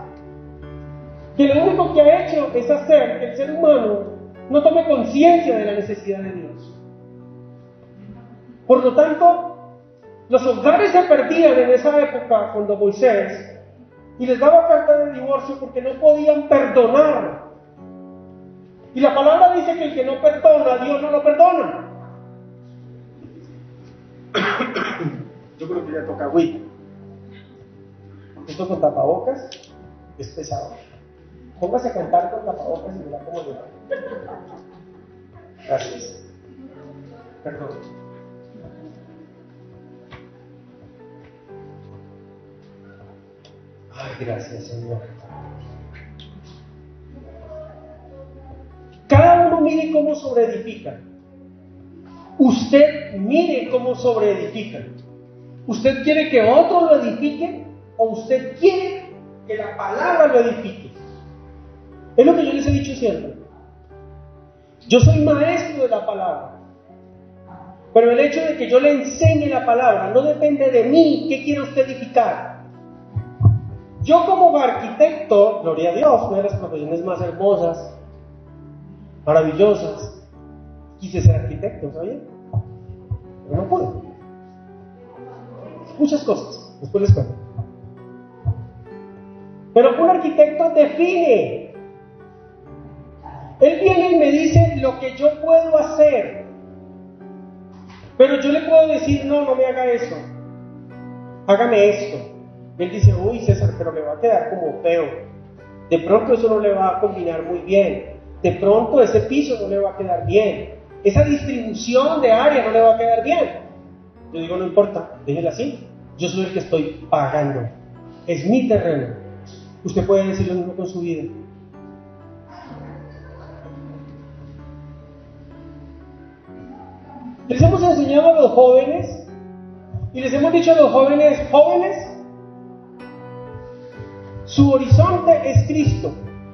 que lo único que ha hecho es hacer que el ser humano no tome conciencia de la necesidad de Dios. Por lo tanto, los hogares se perdían en esa época cuando Moisés, y les daba carta de divorcio porque no podían perdonar. Y la palabra dice que el que no perdona, Dios no lo perdona. Yo creo que ya toca agüita. Esto con tapabocas es pesado. Póngase a cantar con tapabocas y verá cómo le va. Gracias. Perdón. Ay, gracias, Señor. Cada uno mire cómo sobreedifica. Usted mire cómo sobreedifica. ¿Usted quiere que otro lo edifique o usted quiere que la palabra lo edifique? Es lo que yo les he dicho siempre. Yo soy maestro de la palabra, pero el hecho de que yo le enseñe la palabra no depende de mí. ¿Qué quiere usted edificar? Yo como arquitecto, gloria a Dios, una de las profesiones más hermosas, maravillosas, quise ser arquitecto, ¿sabía? Pero no pude. Muchas cosas, después les cuento. Pero un arquitecto define. Él viene y me dice lo que yo puedo hacer. Pero yo le puedo decir, no me haga eso. Hágame esto. Él dice, uy César, pero le va a quedar como feo. De pronto eso no le va a combinar muy bien. De pronto ese piso no le va a quedar bien. Esa distribución de área no le va a quedar bien. Yo digo, no importa, déjela así. Yo soy el que estoy pagando. Es mi terreno. Usted puede decir lo mismo con su vida. Les hemos enseñado a los jóvenes y les hemos dicho a los jóvenes, su horizonte es Cristo,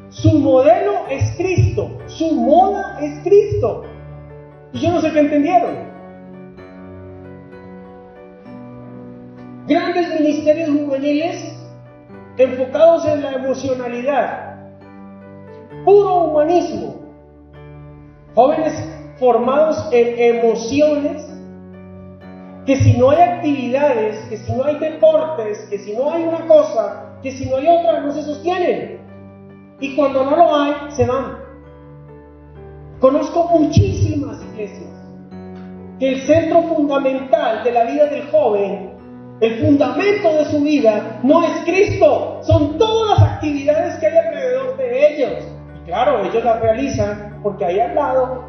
su modelo es Cristo, su moda es Cristo. Y yo no sé qué entendieron. Grandes ministerios juveniles enfocados en la emocionalidad, puro humanismo, jóvenes formados en emociones, que si no hay actividades, que si no hay deportes, que si no hay una cosa, que si no hay otra, no se sostienen. Y cuando no lo hay, se van. Conozco muchísimas iglesias que el centro fundamental de la vida del joven, el fundamento de su vida, no es Cristo, son todas las actividades que hay alrededor de ellos. Y claro, ellos las realizan porque ahí al lado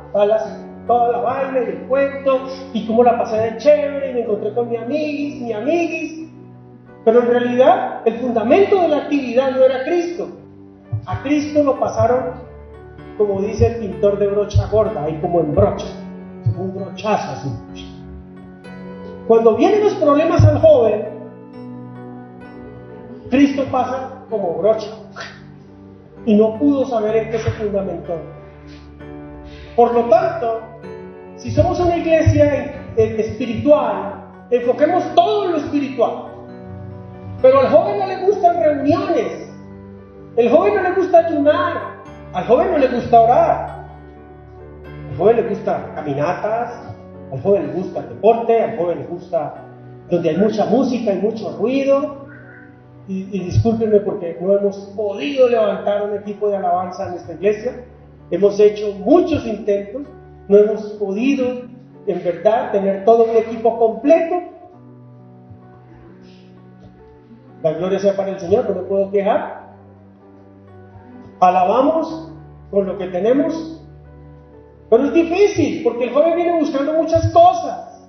toda la vaina y el cuento, y cómo la pasé de chévere, y me encontré con mi amiguis. Pero en realidad, el fundamento de la actividad no era Cristo. A Cristo lo pasaron, como dice el pintor, de brocha gorda, ahí como en brocha, un brochazo así. Cuando vienen los problemas al joven, Cristo pasa como brocha, y no pudo saber en qué se fundamentó. Por lo tanto, si somos una iglesia espiritual, enfoquemos todo en lo espiritual. Pero al joven no le gustan reuniones, al joven no le gusta ayunar, al joven no le gusta orar, al joven le gusta caminatas, al joven le gusta el deporte, al joven le gusta donde hay mucha música y mucho ruido. Y discúlpenme porque no hemos podido levantar un equipo de alabanza en esta iglesia. Hemos hecho muchos intentos, no hemos podido en verdad tener todo un equipo completo. La gloria sea para el Señor, no me puedo quejar. Alabamos con lo que tenemos, pero es difícil porque el joven viene buscando muchas cosas.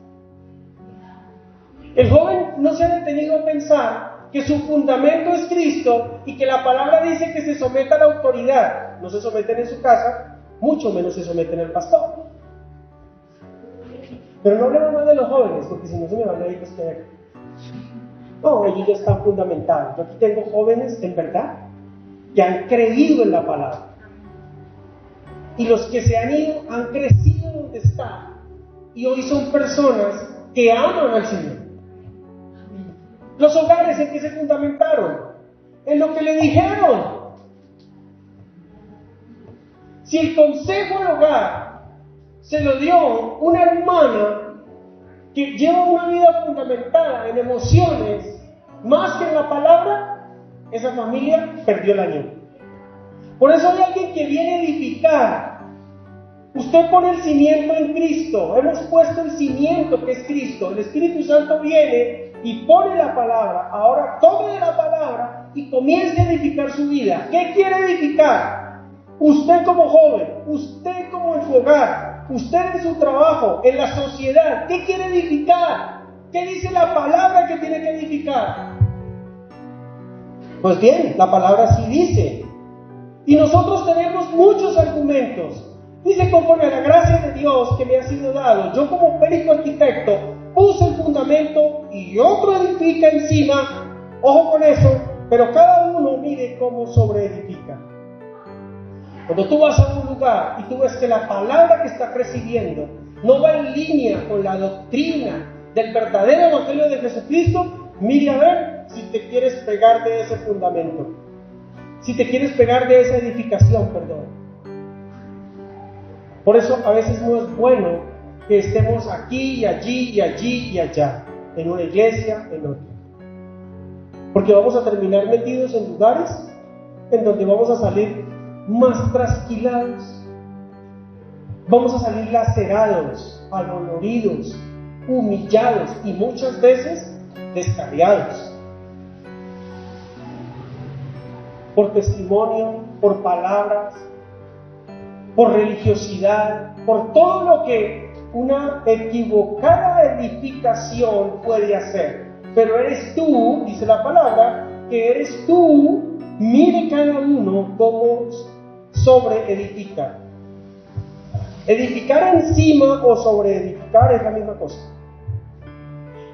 El joven no se ha detenido a pensar que su fundamento es Cristo y que la palabra dice que se someta a la autoridad. No se someten en su casa, mucho menos se someten al pastor. Pero no hablemos más de los jóvenes, porque si no se me van a ir los que... No, ellos ya están fundamentados. Yo aquí tengo jóvenes, en verdad, que han creído en la palabra. Y los que se han ido han crecido donde están. y hoy son personas que aman al Señor. Los hogares en que se fundamentaron, en lo que le dijeron. Si el consejo del hogar se lo dio una hermana que lleva una vida fundamentada en emociones más que en la palabra, esa familia perdió el año. Por eso hay alguien que viene a edificar. Usted pone el cimiento en Cristo. Hemos puesto el cimiento que es Cristo. El Espíritu Santo viene y pone la palabra. Ahora tome de la palabra y comience a edificar su vida. ¿Qué quiere edificar? Usted como joven, usted como en su hogar, usted en su trabajo, en la sociedad. ¿Qué quiere edificar? ¿Qué dice la palabra que tiene que edificar? Pues bien, la palabra sí dice. Y nosotros tenemos muchos argumentos. Dice, conforme a la gracia de Dios que me ha sido dado, yo como perito arquitecto puse el fundamento y otro edifica encima. Ojo con eso, pero cada uno mire cómo sobreedifica. Cuando tú vas a un lugar y tú ves que la palabra que estás recibiendo no va en línea con la doctrina del verdadero evangelio de Jesucristo, mire a ver si te quieres pegar de ese fundamento, si te quieres pegar de esa edificación, perdón. Por eso a veces no es bueno que estemos aquí y allí y allí y allá, en una iglesia, en otra. Porque vamos a terminar metidos en lugares en donde vamos a salir más trasquilados, vamos a salir lacerados, adoloridos, humillados y muchas veces descarriados. Por testimonio, por palabras, por religiosidad, por todo lo que una equivocada edificación puede hacer. Pero eres tú, dice la palabra, que eres tú, mire cada uno cómo sobreedifica. Edificar encima o sobreedificar es la misma cosa.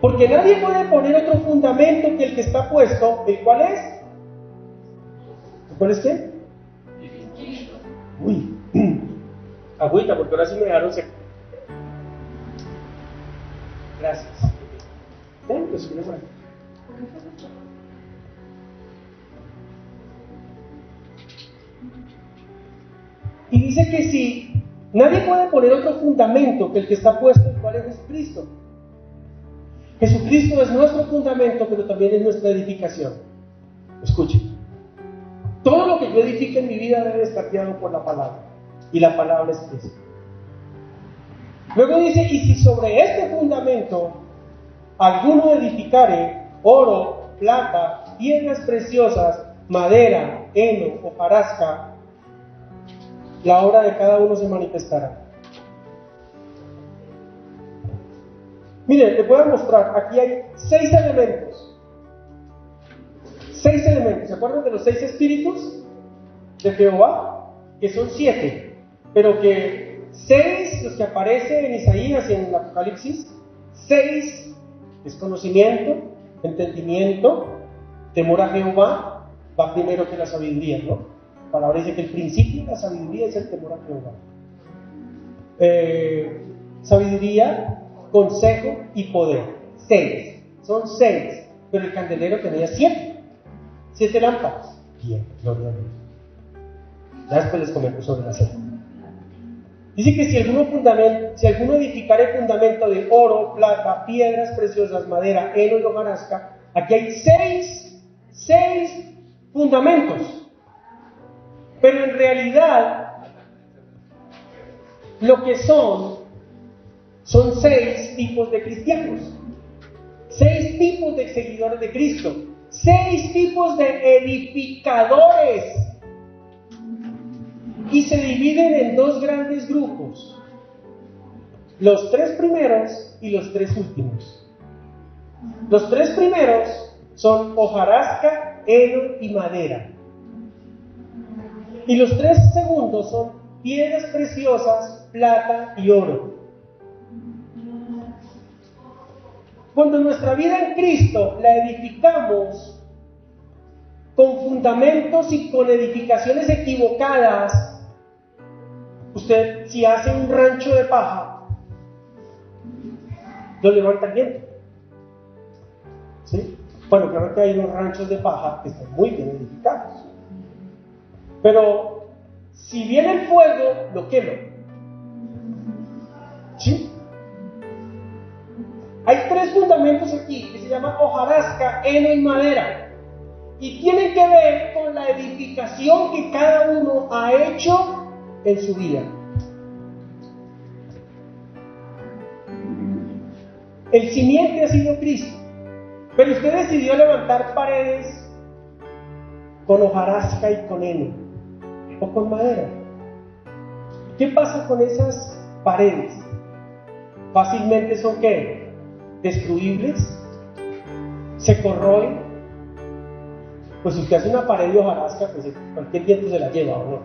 Porque nadie puede poner otro fundamento que el que está puesto, ¿el cual es? ¿Cuál es qué? Uy, agüita, porque ahora sí me dejaron seco. Gracias. Ven, pues subimos aquí. Y dice que si nadie puede poner otro fundamento que el que está puesto, el cual es Jesucristo. Jesucristo es nuestro fundamento, pero también es nuestra edificación. Escuchen. Todo lo que yo edifique en mi vida debe estar guiado por la palabra. Y la palabra es Cristo. Luego dice, y si sobre este fundamento alguno edificare oro, plata, piedras preciosas, madera, heno o hojarasca, la obra de cada uno se manifestará. Miren, les voy a mostrar, aquí hay 6 elementos. 6 elementos, ¿se acuerdan de los 6 espíritus de Jehová? Que son 7, pero que 6, los que aparecen en Isaías y en el Apocalipsis, 6 es conocimiento, entendimiento, temor a Jehová, va primero que la sabiduría, ¿no? La palabra dice que el principio de la sabiduría es el temor a Jehová. Sabiduría, consejo y poder. 6, son 6, pero el candelero tenía 7 lámparas. Bien, gloria a Dios. Ya después les comento sobre la 7. Dice que si alguno edificare fundamento de oro, plata, piedras preciosas, madera, heno y hojarasca, aquí hay 6 fundamentos. Pero en realidad, lo que son 6 tipos de cristianos, 6 tipos de seguidores de Cristo, 6 tipos de edificadores. Y se dividen en 2 grandes grupos: los 3 primeros y los 3 últimos. Los 3 primeros son hojarasca, heno y madera. Y los 3 segundos son piedras preciosas, plata y oro. Cuando nuestra vida en Cristo la edificamos con fundamentos y con edificaciones equivocadas, usted, si hace un rancho de paja, lo levanta el viento. ¿Sí? Bueno, claro que hay unos ranchos de paja que están muy bien edificados. Pero si viene el fuego, lo quema. ¿Sí? Hay 3 fundamentos aquí que se llaman hojarasca, heno y madera. Y tienen que ver con la edificación que cada uno ha hecho en su vida. El simiente ha sido Cristo. Pero usted decidió levantar paredes con hojarasca y con heno, o con madera. ¿Qué pasa con esas paredes? Fácilmente son ¿qué? Destruibles, se corroen. Pues si usted hace una pared de hojarasca, pues cualquier viento se la lleva, ¿o no?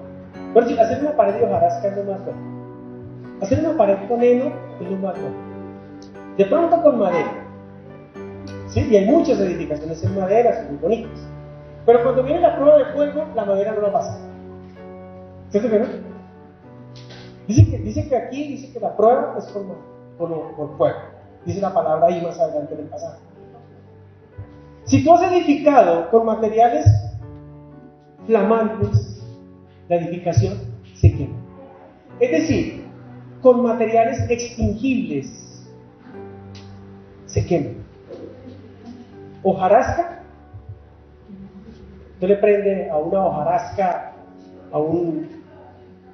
Pero si hacer una pared de hojarasca es lo más bueno. Hacer una pared con heno es lo más bueno. De pronto con madera. ¿Sí? Y hay muchas edificaciones en madera, son muy bonitas. Pero cuando viene la prueba de fuego, la madera no la pasa. ¿Cierto que no? Dice que aquí dice que la prueba es por fuego. Dice la palabra ahí más adelante en el pasaje. Si tú has edificado con materiales flamantes, la edificación se quema. Es decir, con materiales extinguibles se quema. Hojarasca, usted le prende a una hojarasca a un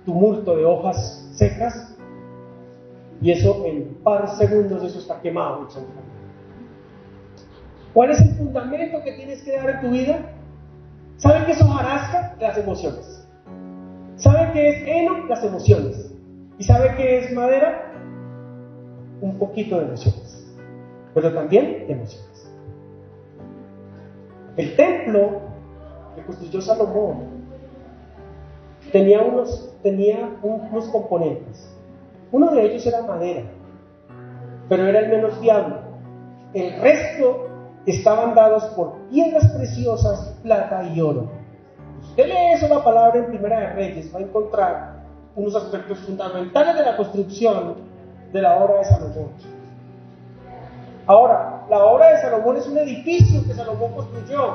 tumulto de hojas secas y eso en par segundos eso está quemado. ¿Cuál es el fundamento que tienes que dar en tu vida? ¿Saben qué es hojarasca? Las emociones. ¿Saben qué es heno? Las emociones. ¿Y saben qué es madera? Un poquito de emociones, pero también emociones. El templo que construyó Salomón tenía unos componentes. Uno de ellos era madera, pero era el menos fiable. El resto estaban dados por piedras preciosas, plata y oro. Usted lee eso, la palabra en Primera de Reyes, va a encontrar unos aspectos fundamentales de la construcción de la obra de Salomón. Ahora, la obra de Salomón es un edificio que Salomón construyó,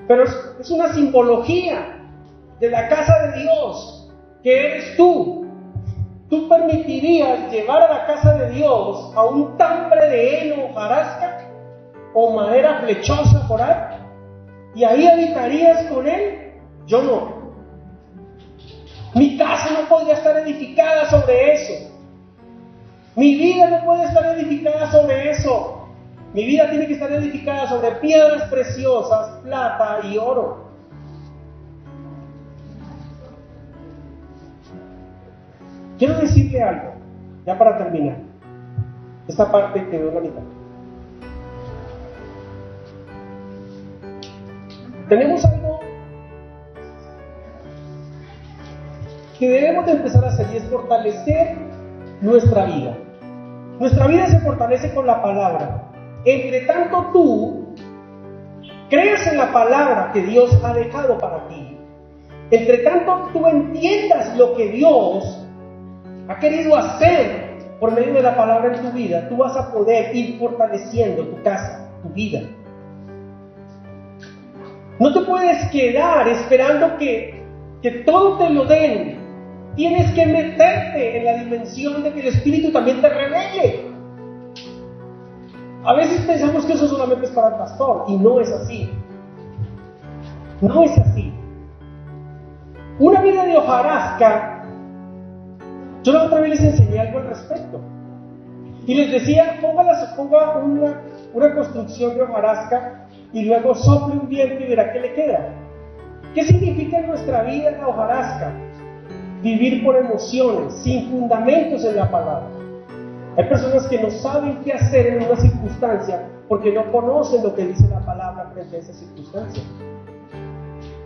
pero es una simbología de la casa de Dios, que eres tú. ¿Tú permitirías llevar a la casa de Dios a un tambre de heno, hojarasca o madera flechosa por ahí? ¿Y ahí habitarías con él? Yo no. Mi casa no podría estar edificada sobre eso. Mi vida no puede estar edificada sobre eso. Mi vida tiene que estar edificada sobre piedras preciosas, plata y oro. Quiero decirle algo, ya para terminar. Esta parte quedó en la mitad. Tenemos algo que debemos de empezar a hacer y es fortalecer nuestra vida. Nuestra vida se fortalece con la palabra. Entre tanto tú creas en la palabra que Dios ha dejado para ti, entre tanto tú entiendas lo que Dios ha querido hacer por medio de la palabra en tu vida, tú vas a poder ir fortaleciendo tu casa, tu vida. No te puedes quedar esperando que todo te lo den. Tienes que meterte en la dimensión de que el Espíritu también te revele. A veces pensamos que eso solamente es para el pastor, y no es así. No es así. Una vida de hojarasca, yo la otra vez les enseñé algo al respecto. Y les decía, ponga una construcción de hojarasca y luego sople un viento y verá qué le queda. ¿Qué significa en nuestra vida la hojarasca? Vivir por emociones, sin fundamentos en la palabra. Hay personas que no saben qué hacer en una circunstancia porque no conocen lo que dice la palabra frente a esa circunstancia.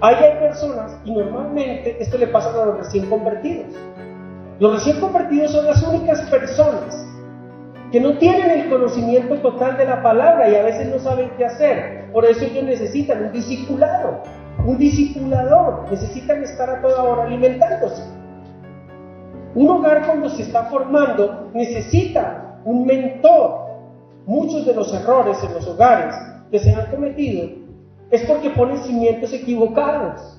Hay personas, y normalmente esto le pasa a los recién convertidos. Los recién convertidos son las únicas personas que no tienen el conocimiento total de la palabra y a veces no saben qué hacer. Por eso ellos necesitan un discipulado, un discipulador. Necesitan estar a toda hora alimentándose. Un hogar cuando se está formando necesita un mentor. Muchos de los errores en los hogares que se han cometido es porque ponen cimientos equivocados.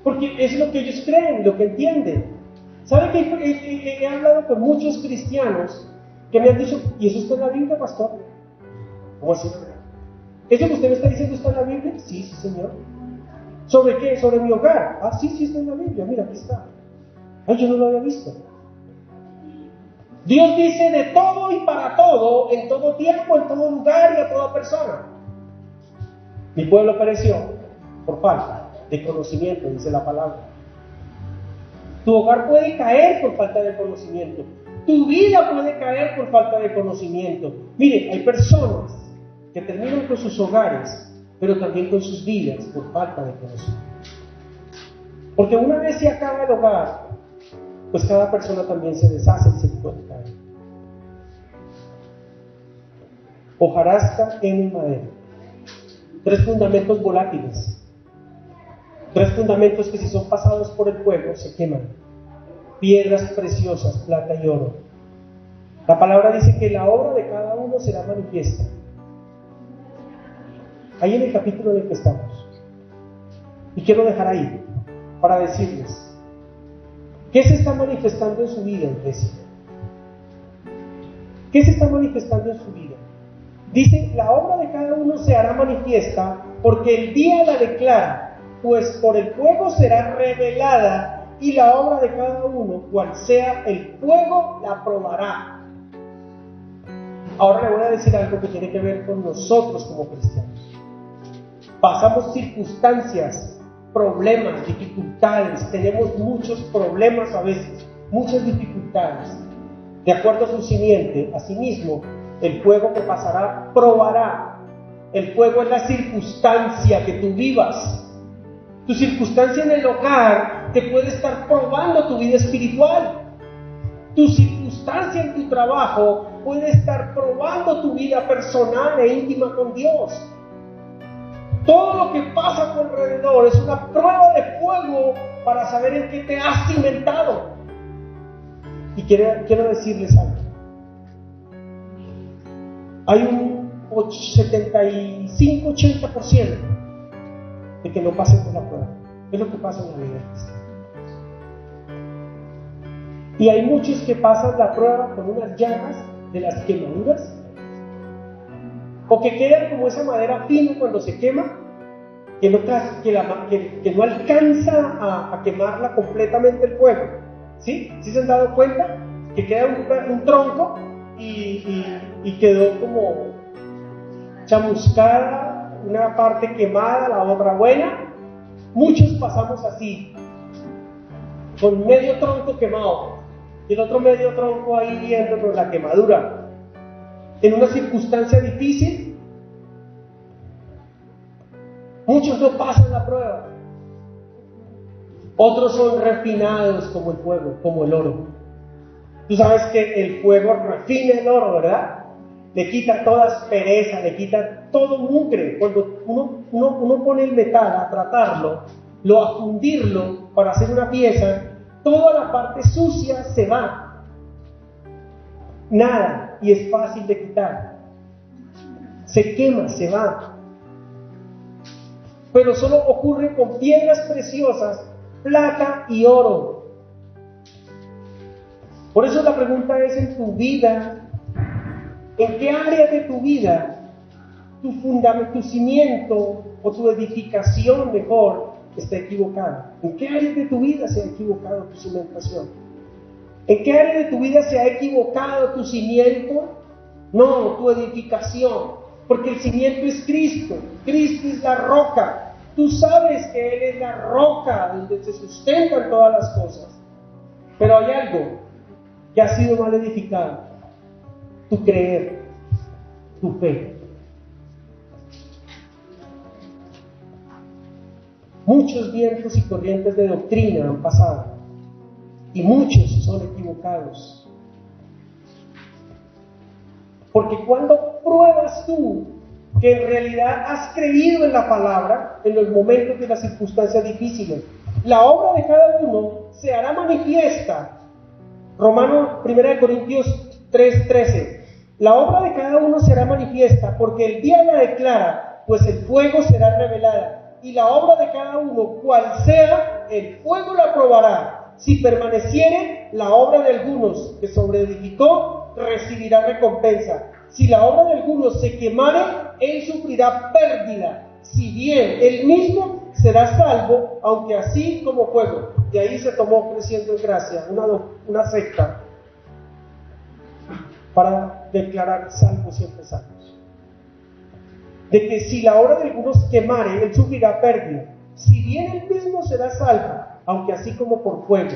Porque es lo que ellos creen, lo que entienden. ¿Sabe que he hablado con muchos cristianos que me han dicho, ¿y eso está en la Biblia, pastor? ¿Cómo así? ¿Eso que usted me está diciendo está en la Biblia? Sí, sí, señor. ¿Sobre qué? ¿Sobre mi hogar? Ah, sí, sí está en la Biblia, mira, aquí está. Ay, yo no lo había visto. Dios dice de todo y para todo, en todo tiempo, en todo lugar y a toda persona. Mi pueblo pereció por falta de conocimiento, dice la palabra. Tu hogar puede caer por falta de conocimiento. Tu vida puede caer por falta de conocimiento. Mire, hay personas que terminan con sus hogares, pero también con sus vidas por falta de conocimiento. Porque una vez se acaba el hogar, pues cada persona también se deshace y se puede caer. Hojarasca, heno y madera. 3 fundamentos volátiles. 3 fundamentos que si son pasados por el fuego se queman. Piedras preciosas, plata y oro. La palabra dice que la obra de cada uno será manifiesta. Ahí en el capítulo en el que estamos. Y quiero dejar ahí para decirles, ¿qué se está manifestando en su vida, iglesia? ¿Qué se está manifestando en su vida? Dice, la obra de cada uno se hará manifiesta porque el día la declara, pues por el fuego será revelada y la obra de cada uno, cual sea el fuego, la probará. Ahora le voy a decir algo que tiene que ver con nosotros como cristianos. Pasamos circunstancias, problemas, dificultades, tenemos muchos problemas a veces, muchas dificultades. De acuerdo a su simiente, asimismo, el fuego que pasará probará. El fuego es la circunstancia que tú vivas. Tu circunstancia en el hogar te puede estar probando tu vida espiritual. Tu circunstancia en tu trabajo puede estar probando tu vida personal e íntima con Dios. Todo lo que pasa a tu alrededor es una prueba de fuego para saber en qué te has cimentado. Y quiero decirles algo. Hay un 75-80% de que no pasen por la prueba. Es lo que pasa en la vida. Y hay muchos que pasan la prueba con unas llagas de las quemaduras, o que quedan como esa madera fina cuando se quema, que no alcanza a quemarla completamente el fuego. ¿Sí? ¿Sí se han dado cuenta? Que queda un tronco y quedó como chamuscada, una parte quemada, la otra buena. Muchos pasamos así, con medio tronco quemado y el otro medio tronco ahí viendo con la quemadura, en una circunstancia difícil. Muchos no pasan la prueba, otros son refinados como el fuego, como el oro. Tú sabes que el fuego refina el oro, ¿verdad? Le quita toda aspereza, le quita todo mugre. Cuando uno pone el metal a tratarlo, a fundirlo para hacer una pieza, toda la parte sucia se va. Nada, y es fácil de quitar. Se quema, se va. Pero solo ocurre con piedras preciosas, plata y oro. Por eso la pregunta es, en tu vida, ¿en qué área de tu vida tu fundamento, tu cimiento o tu edificación mejor está equivocada? ¿En qué área de tu vida se ha equivocado tu cimentación? ¿En qué área de tu vida se ha equivocado tu cimiento? No, tu edificación. Porque el cimiento es Cristo. Cristo es la roca. Tú sabes que Él es la roca donde se sustentan todas las cosas. Pero hay algo que ha sido mal edificado: tu creer, tu fe. Muchos vientos y corrientes de doctrina han pasado y muchos son equivocados. Porque cuando pruebas tú que en realidad has creído en la palabra, en los momentos de las circunstancias difíciles, la obra de cada uno se hará manifiesta. 1 Corintios 3:13. La obra de cada uno será manifiesta, porque el día la declara, pues el fuego será revelada, y la obra de cada uno, cual sea, el fuego la probará. Si permaneciere la obra de algunos que sobreedificó, recibirá recompensa. Si la obra de algunos se quemare, él sufrirá pérdida, si bien él mismo será salvo, aunque así como fuego. Y ahí se tomó creciendo en gracia una secta para declarar salvos siempre salvos. De que si la obra de algunos quemare, él sufrirá pérdida, si bien él mismo será salvo, aunque así como por fuego.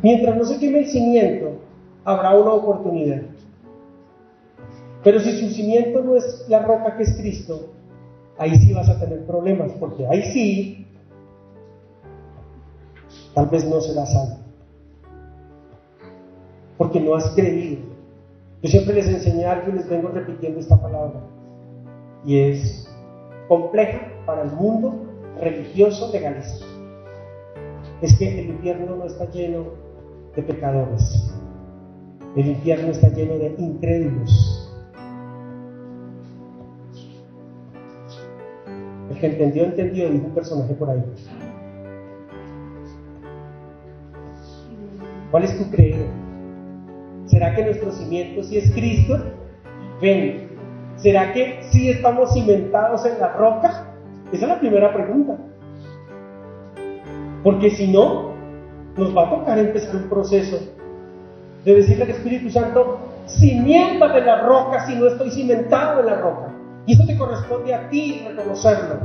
Mientras no se queme el cimiento, habrá una oportunidad. Pero si su cimiento no es la roca que es Cristo, ahí sí vas a tener problemas, porque ahí sí, tal vez no serás salvo. Porque no has creído. Yo siempre les enseñé algo y les vengo repitiendo esta palabra. Y es compleja para el mundo religioso legalista. Es que el infierno no está lleno de pecadores. El infierno está lleno de incrédulos. El que entendió, entendió, dijo un personaje por ahí. ¿Cuál es tu creer? ¿Será que nuestro cimiento sí es Cristo? Ven. ¿Será que sí estamos cimentados en la roca? Esa es la primera pregunta. Porque si no, nos va a tocar empezar un proceso de decirle al Espíritu Santo, cimiéntame en la roca si no estoy cimentado en la roca. Y eso te corresponde a ti reconocerlo.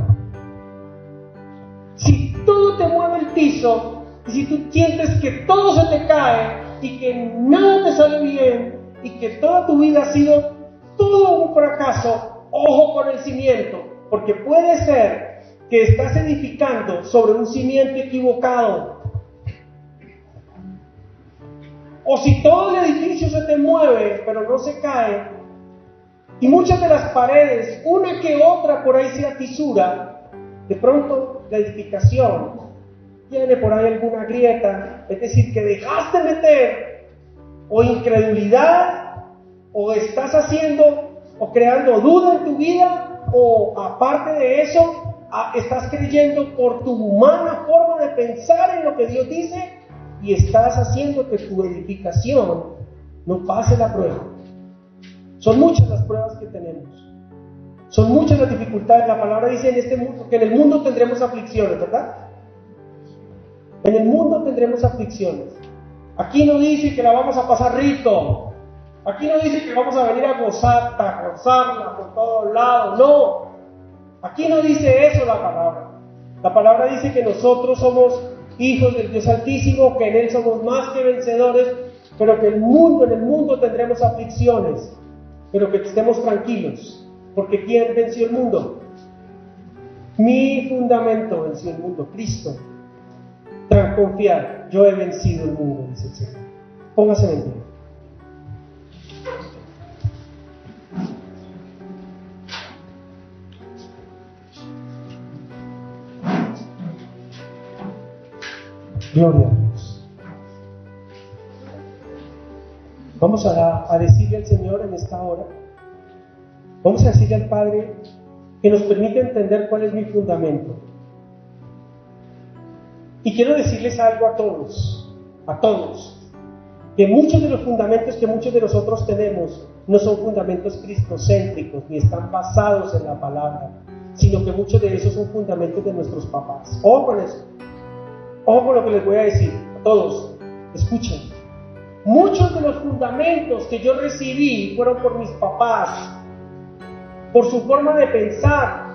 Si todo te mueve el piso, y si tú sientes que todo se te cae, y que nada te sale bien, y que toda tu vida ha sido todo un fracaso, ojo con el cimiento, porque puede ser que estás edificando sobre un cimiento equivocado. O si todo el edificio se te mueve, pero no se cae, y muchas de las paredes, una que otra por ahí se atisura, de pronto la edificación tiene por ahí alguna grieta, es decir, que dejaste meter o incredulidad, o estás haciendo o creando duda en tu vida, o aparte de eso, estás creyendo por tu humana forma de pensar en lo que Dios dice, y estás haciendo que tu edificación no pase la prueba. Son muchas las pruebas que tenemos, son muchas las dificultades. La palabra dice en este mundo que en el mundo tendremos aflicciones, ¿verdad? En el mundo tendremos aflicciones. Aquí no dice que la vamos a pasar rico. Aquí no dice que vamos a venir a gozarla por todos lados. No. Aquí no dice eso la palabra. La palabra dice que nosotros somos hijos del Dios Altísimo, que en Él somos más que vencedores, pero que en el mundo tendremos aflicciones. Pero que estemos tranquilos. Porque ¿quién venció el mundo? Mi fundamento venció el mundo, Cristo. Confiar, yo he vencido el mundo, dice el Señor. Póngase en pie. Gloria a Dios. Vamos a decirle al Señor en esta hora, vamos a decirle al Padre que nos permite entender cuál es mi fundamento. Y quiero decirles algo a todos, que muchos de los fundamentos que muchos de nosotros tenemos no son fundamentos cristocéntricos, ni están basados en la palabra, sino que muchos de esos son fundamentos de nuestros papás. Ojo con eso, ojo con lo que les voy a decir a todos, escuchen. Muchos de los fundamentos que yo recibí fueron por mis papás, por su forma de pensar,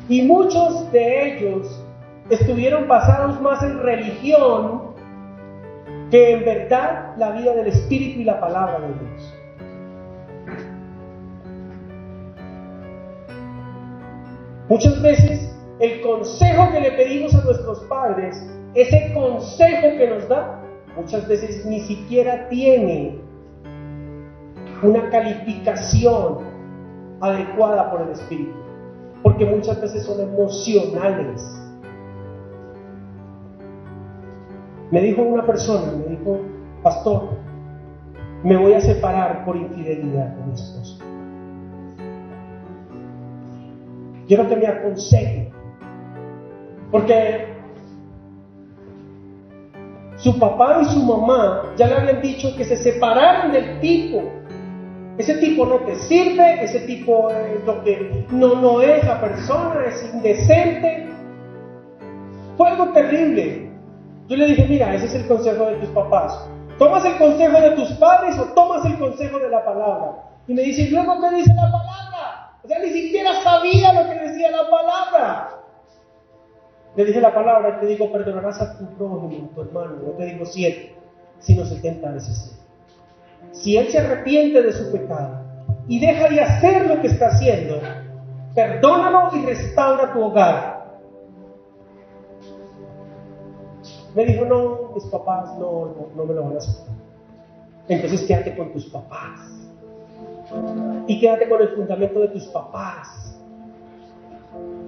y muchos de ellos estuvieron basados más en religión que en verdad la vida del Espíritu y la palabra de Dios. Muchas veces el consejo que le pedimos a nuestros padres, ese consejo que nos da, muchas veces ni siquiera tiene una calificación adecuada por el Espíritu, porque muchas veces son emocionales. Me dijo una persona, me dijo: pastor, me voy a separar por infidelidad de mi esposo. Quiero que me aconseje, porque su papá y su mamá ya le habían dicho que se separaran del tipo. Ese tipo no te sirve, ese tipo es lo que no es la persona, es indecente. Fue algo terrible. Yo le dije: mira, ese es el consejo de tus papás. ¿Tomas el consejo de tus padres o tomas el consejo de la palabra? Y me dice: ¿y luego qué dice la palabra? O sea, ni siquiera sabía lo que decía la palabra. Le dije la palabra y te digo: perdonarás a tu prójimo, tu hermano. No te digo 7, sino 70 veces 7. Si él se arrepiente de su pecado y deja de hacer lo que está haciendo, perdónalo y restaura tu hogar. Me dijo: no, mis papás no me lo van a hacer. Entonces quédate con tus papás. Y quédate con el fundamento de tus papás.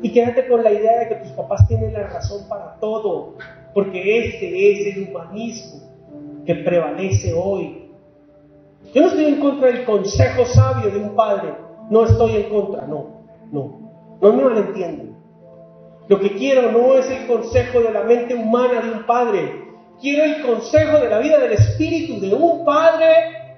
Y quédate con la idea de que tus papás tienen la razón para todo. Porque ese es el humanismo que prevalece hoy. Yo no estoy en contra del consejo sabio de un padre. No estoy en contra, no me malentienden. Lo que quiero no es el consejo de la mente humana de un padre. Quiero el consejo de la vida del espíritu de un padre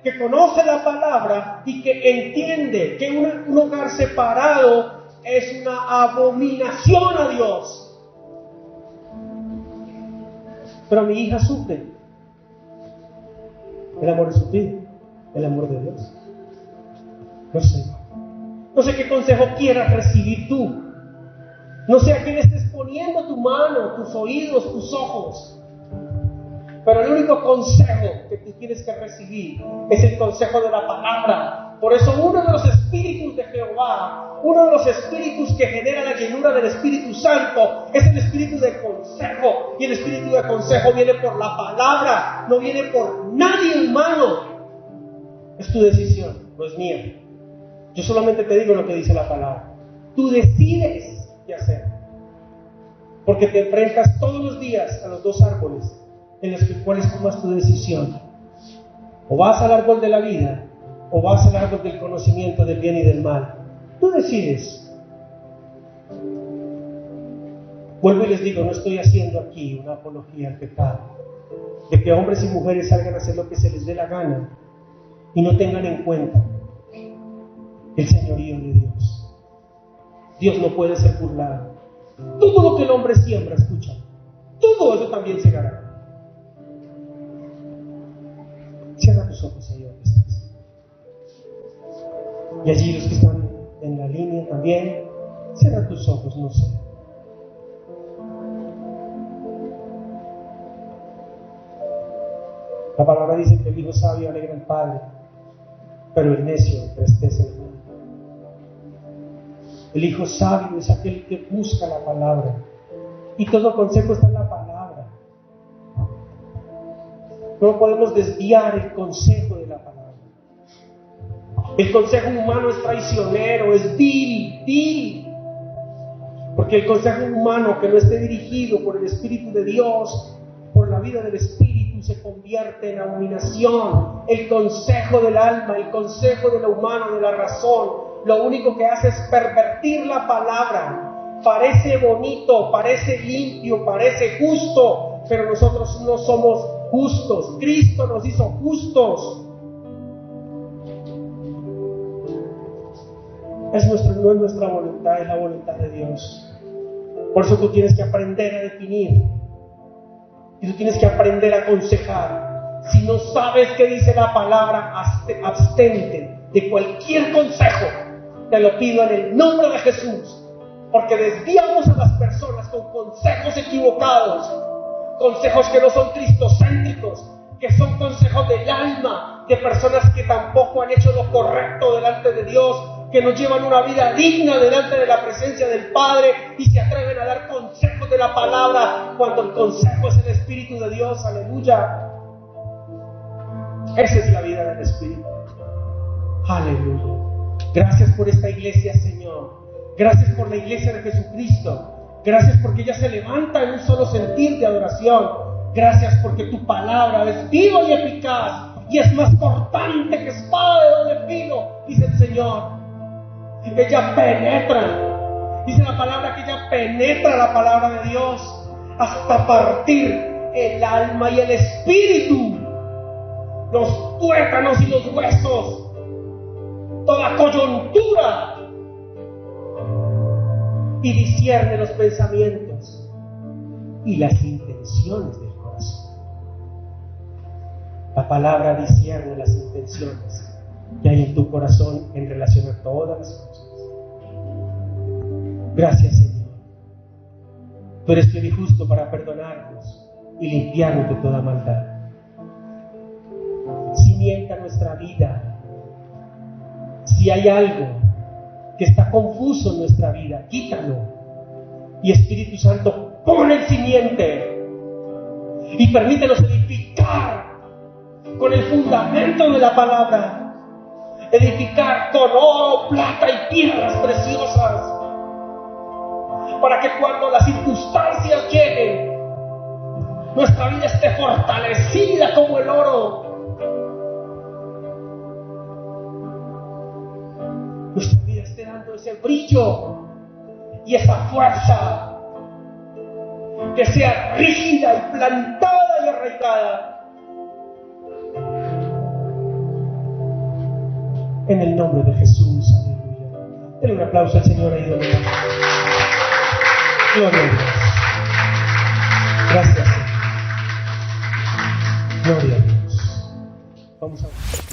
que conoce la palabra y que entiende que un hogar separado es una abominación a Dios. Pero mi hija sufre. El amor es sutil, el amor de Dios. No sé qué consejo quieras recibir tú. No sé a quién estés poniendo tu mano, tus oídos, tus ojos. Pero el único consejo que tú tienes que recibir es el consejo de la palabra. Por eso uno de los espíritus de Jehová, uno de los espíritus que genera la llenura del Espíritu Santo, es el espíritu de consejo. Y el espíritu de consejo viene por la palabra, no viene por nadie humano. Es tu decisión, no es mía. Yo solamente te digo lo que dice la palabra. Tú decides qué hacer, porque te enfrentas todos los días a los dos árboles en los cuales tomas tu decisión. O vas al árbol de la vida, o vas al árbol del conocimiento del bien y del mal. Tú decides. Vuelvo y les digo, no estoy haciendo aquí una apología al pecado, de que hombres y mujeres salgan a hacer lo que se les dé la gana y no tengan en cuenta el señorío de Dios. Dios no puede ser burlado. Todo lo que el hombre siembra, escucha, todo eso también segará. Cierra tus ojos ahí donde estás. Y allí los que están en la línea también, cierra tus ojos, no sé. La palabra dice que el hijo sabio alegra al padre, pero el necio entristece al padre. El hijo sabio es aquel que busca la palabra. Y todo consejo está en la palabra. No podemos desviar el consejo de la palabra. El consejo humano es traicionero, es vil. Porque el consejo humano que no esté dirigido por el Espíritu de Dios, por la vida del Espíritu, se convierte en abominación. El consejo del alma, el consejo de lo humano, de la razón, lo único que hace es pervertir la palabra. Parece bonito, parece limpio, parece justo, pero nosotros no somos justos. Cristo nos hizo justos. No es nuestra voluntad, es la voluntad de Dios. Por eso tú tienes que aprender a definir. Y tú tienes que aprender a aconsejar. Si no sabes qué dice la palabra, abstente de cualquier consejo. Te lo pido en el nombre de Jesús. Porque desviamos a las personas con consejos equivocados. Consejos que no son cristocéntricos, que son consejos del alma, de personas que tampoco han hecho lo correcto delante de Dios, que no llevan una vida digna delante de la presencia del Padre y se atreven a dar consejos de la palabra cuando el consejo es el Espíritu de Dios. Aleluya. Esa es la vida del Espíritu. Aleluya. Gracias por esta iglesia, Señor. Gracias por la iglesia de Jesucristo. Gracias porque ella se levanta en un solo sentir de adoración. Gracias porque tu palabra es viva y eficaz y es más cortante que espada de doble filo, dice el Señor. Ella penetra, dice la palabra que ella penetra la palabra de Dios hasta partir el alma y el espíritu, los tuétanos y los huesos, toda coyuntura, y discierne los pensamientos y las intenciones del corazón. La palabra discierne las intenciones que hay en tu corazón en relación a todas las cosas. Gracias, Señor. Tú eres fiel y justo para perdonarnos y limpiarnos de toda maldad. Cimienta nuestra vida. Si hay algo que está confuso en nuestra vida, quítalo. Y Espíritu Santo, pon el simiente y permítenos edificar con el fundamento de la palabra, edificar con oro, plata y piedras preciosas, para que cuando las circunstancias lleguen, nuestra vida esté fortalecida como el oro. Nuestra vida esté dando ese brillo y esa fuerza, que sea rígida y plantada y arraigada. En el nombre de Jesús, aleluya. Denle un aplauso al Señor ahí donde está. Gloria a Dios. Gracias, Señor. Gloria a Dios. Vamos a ver.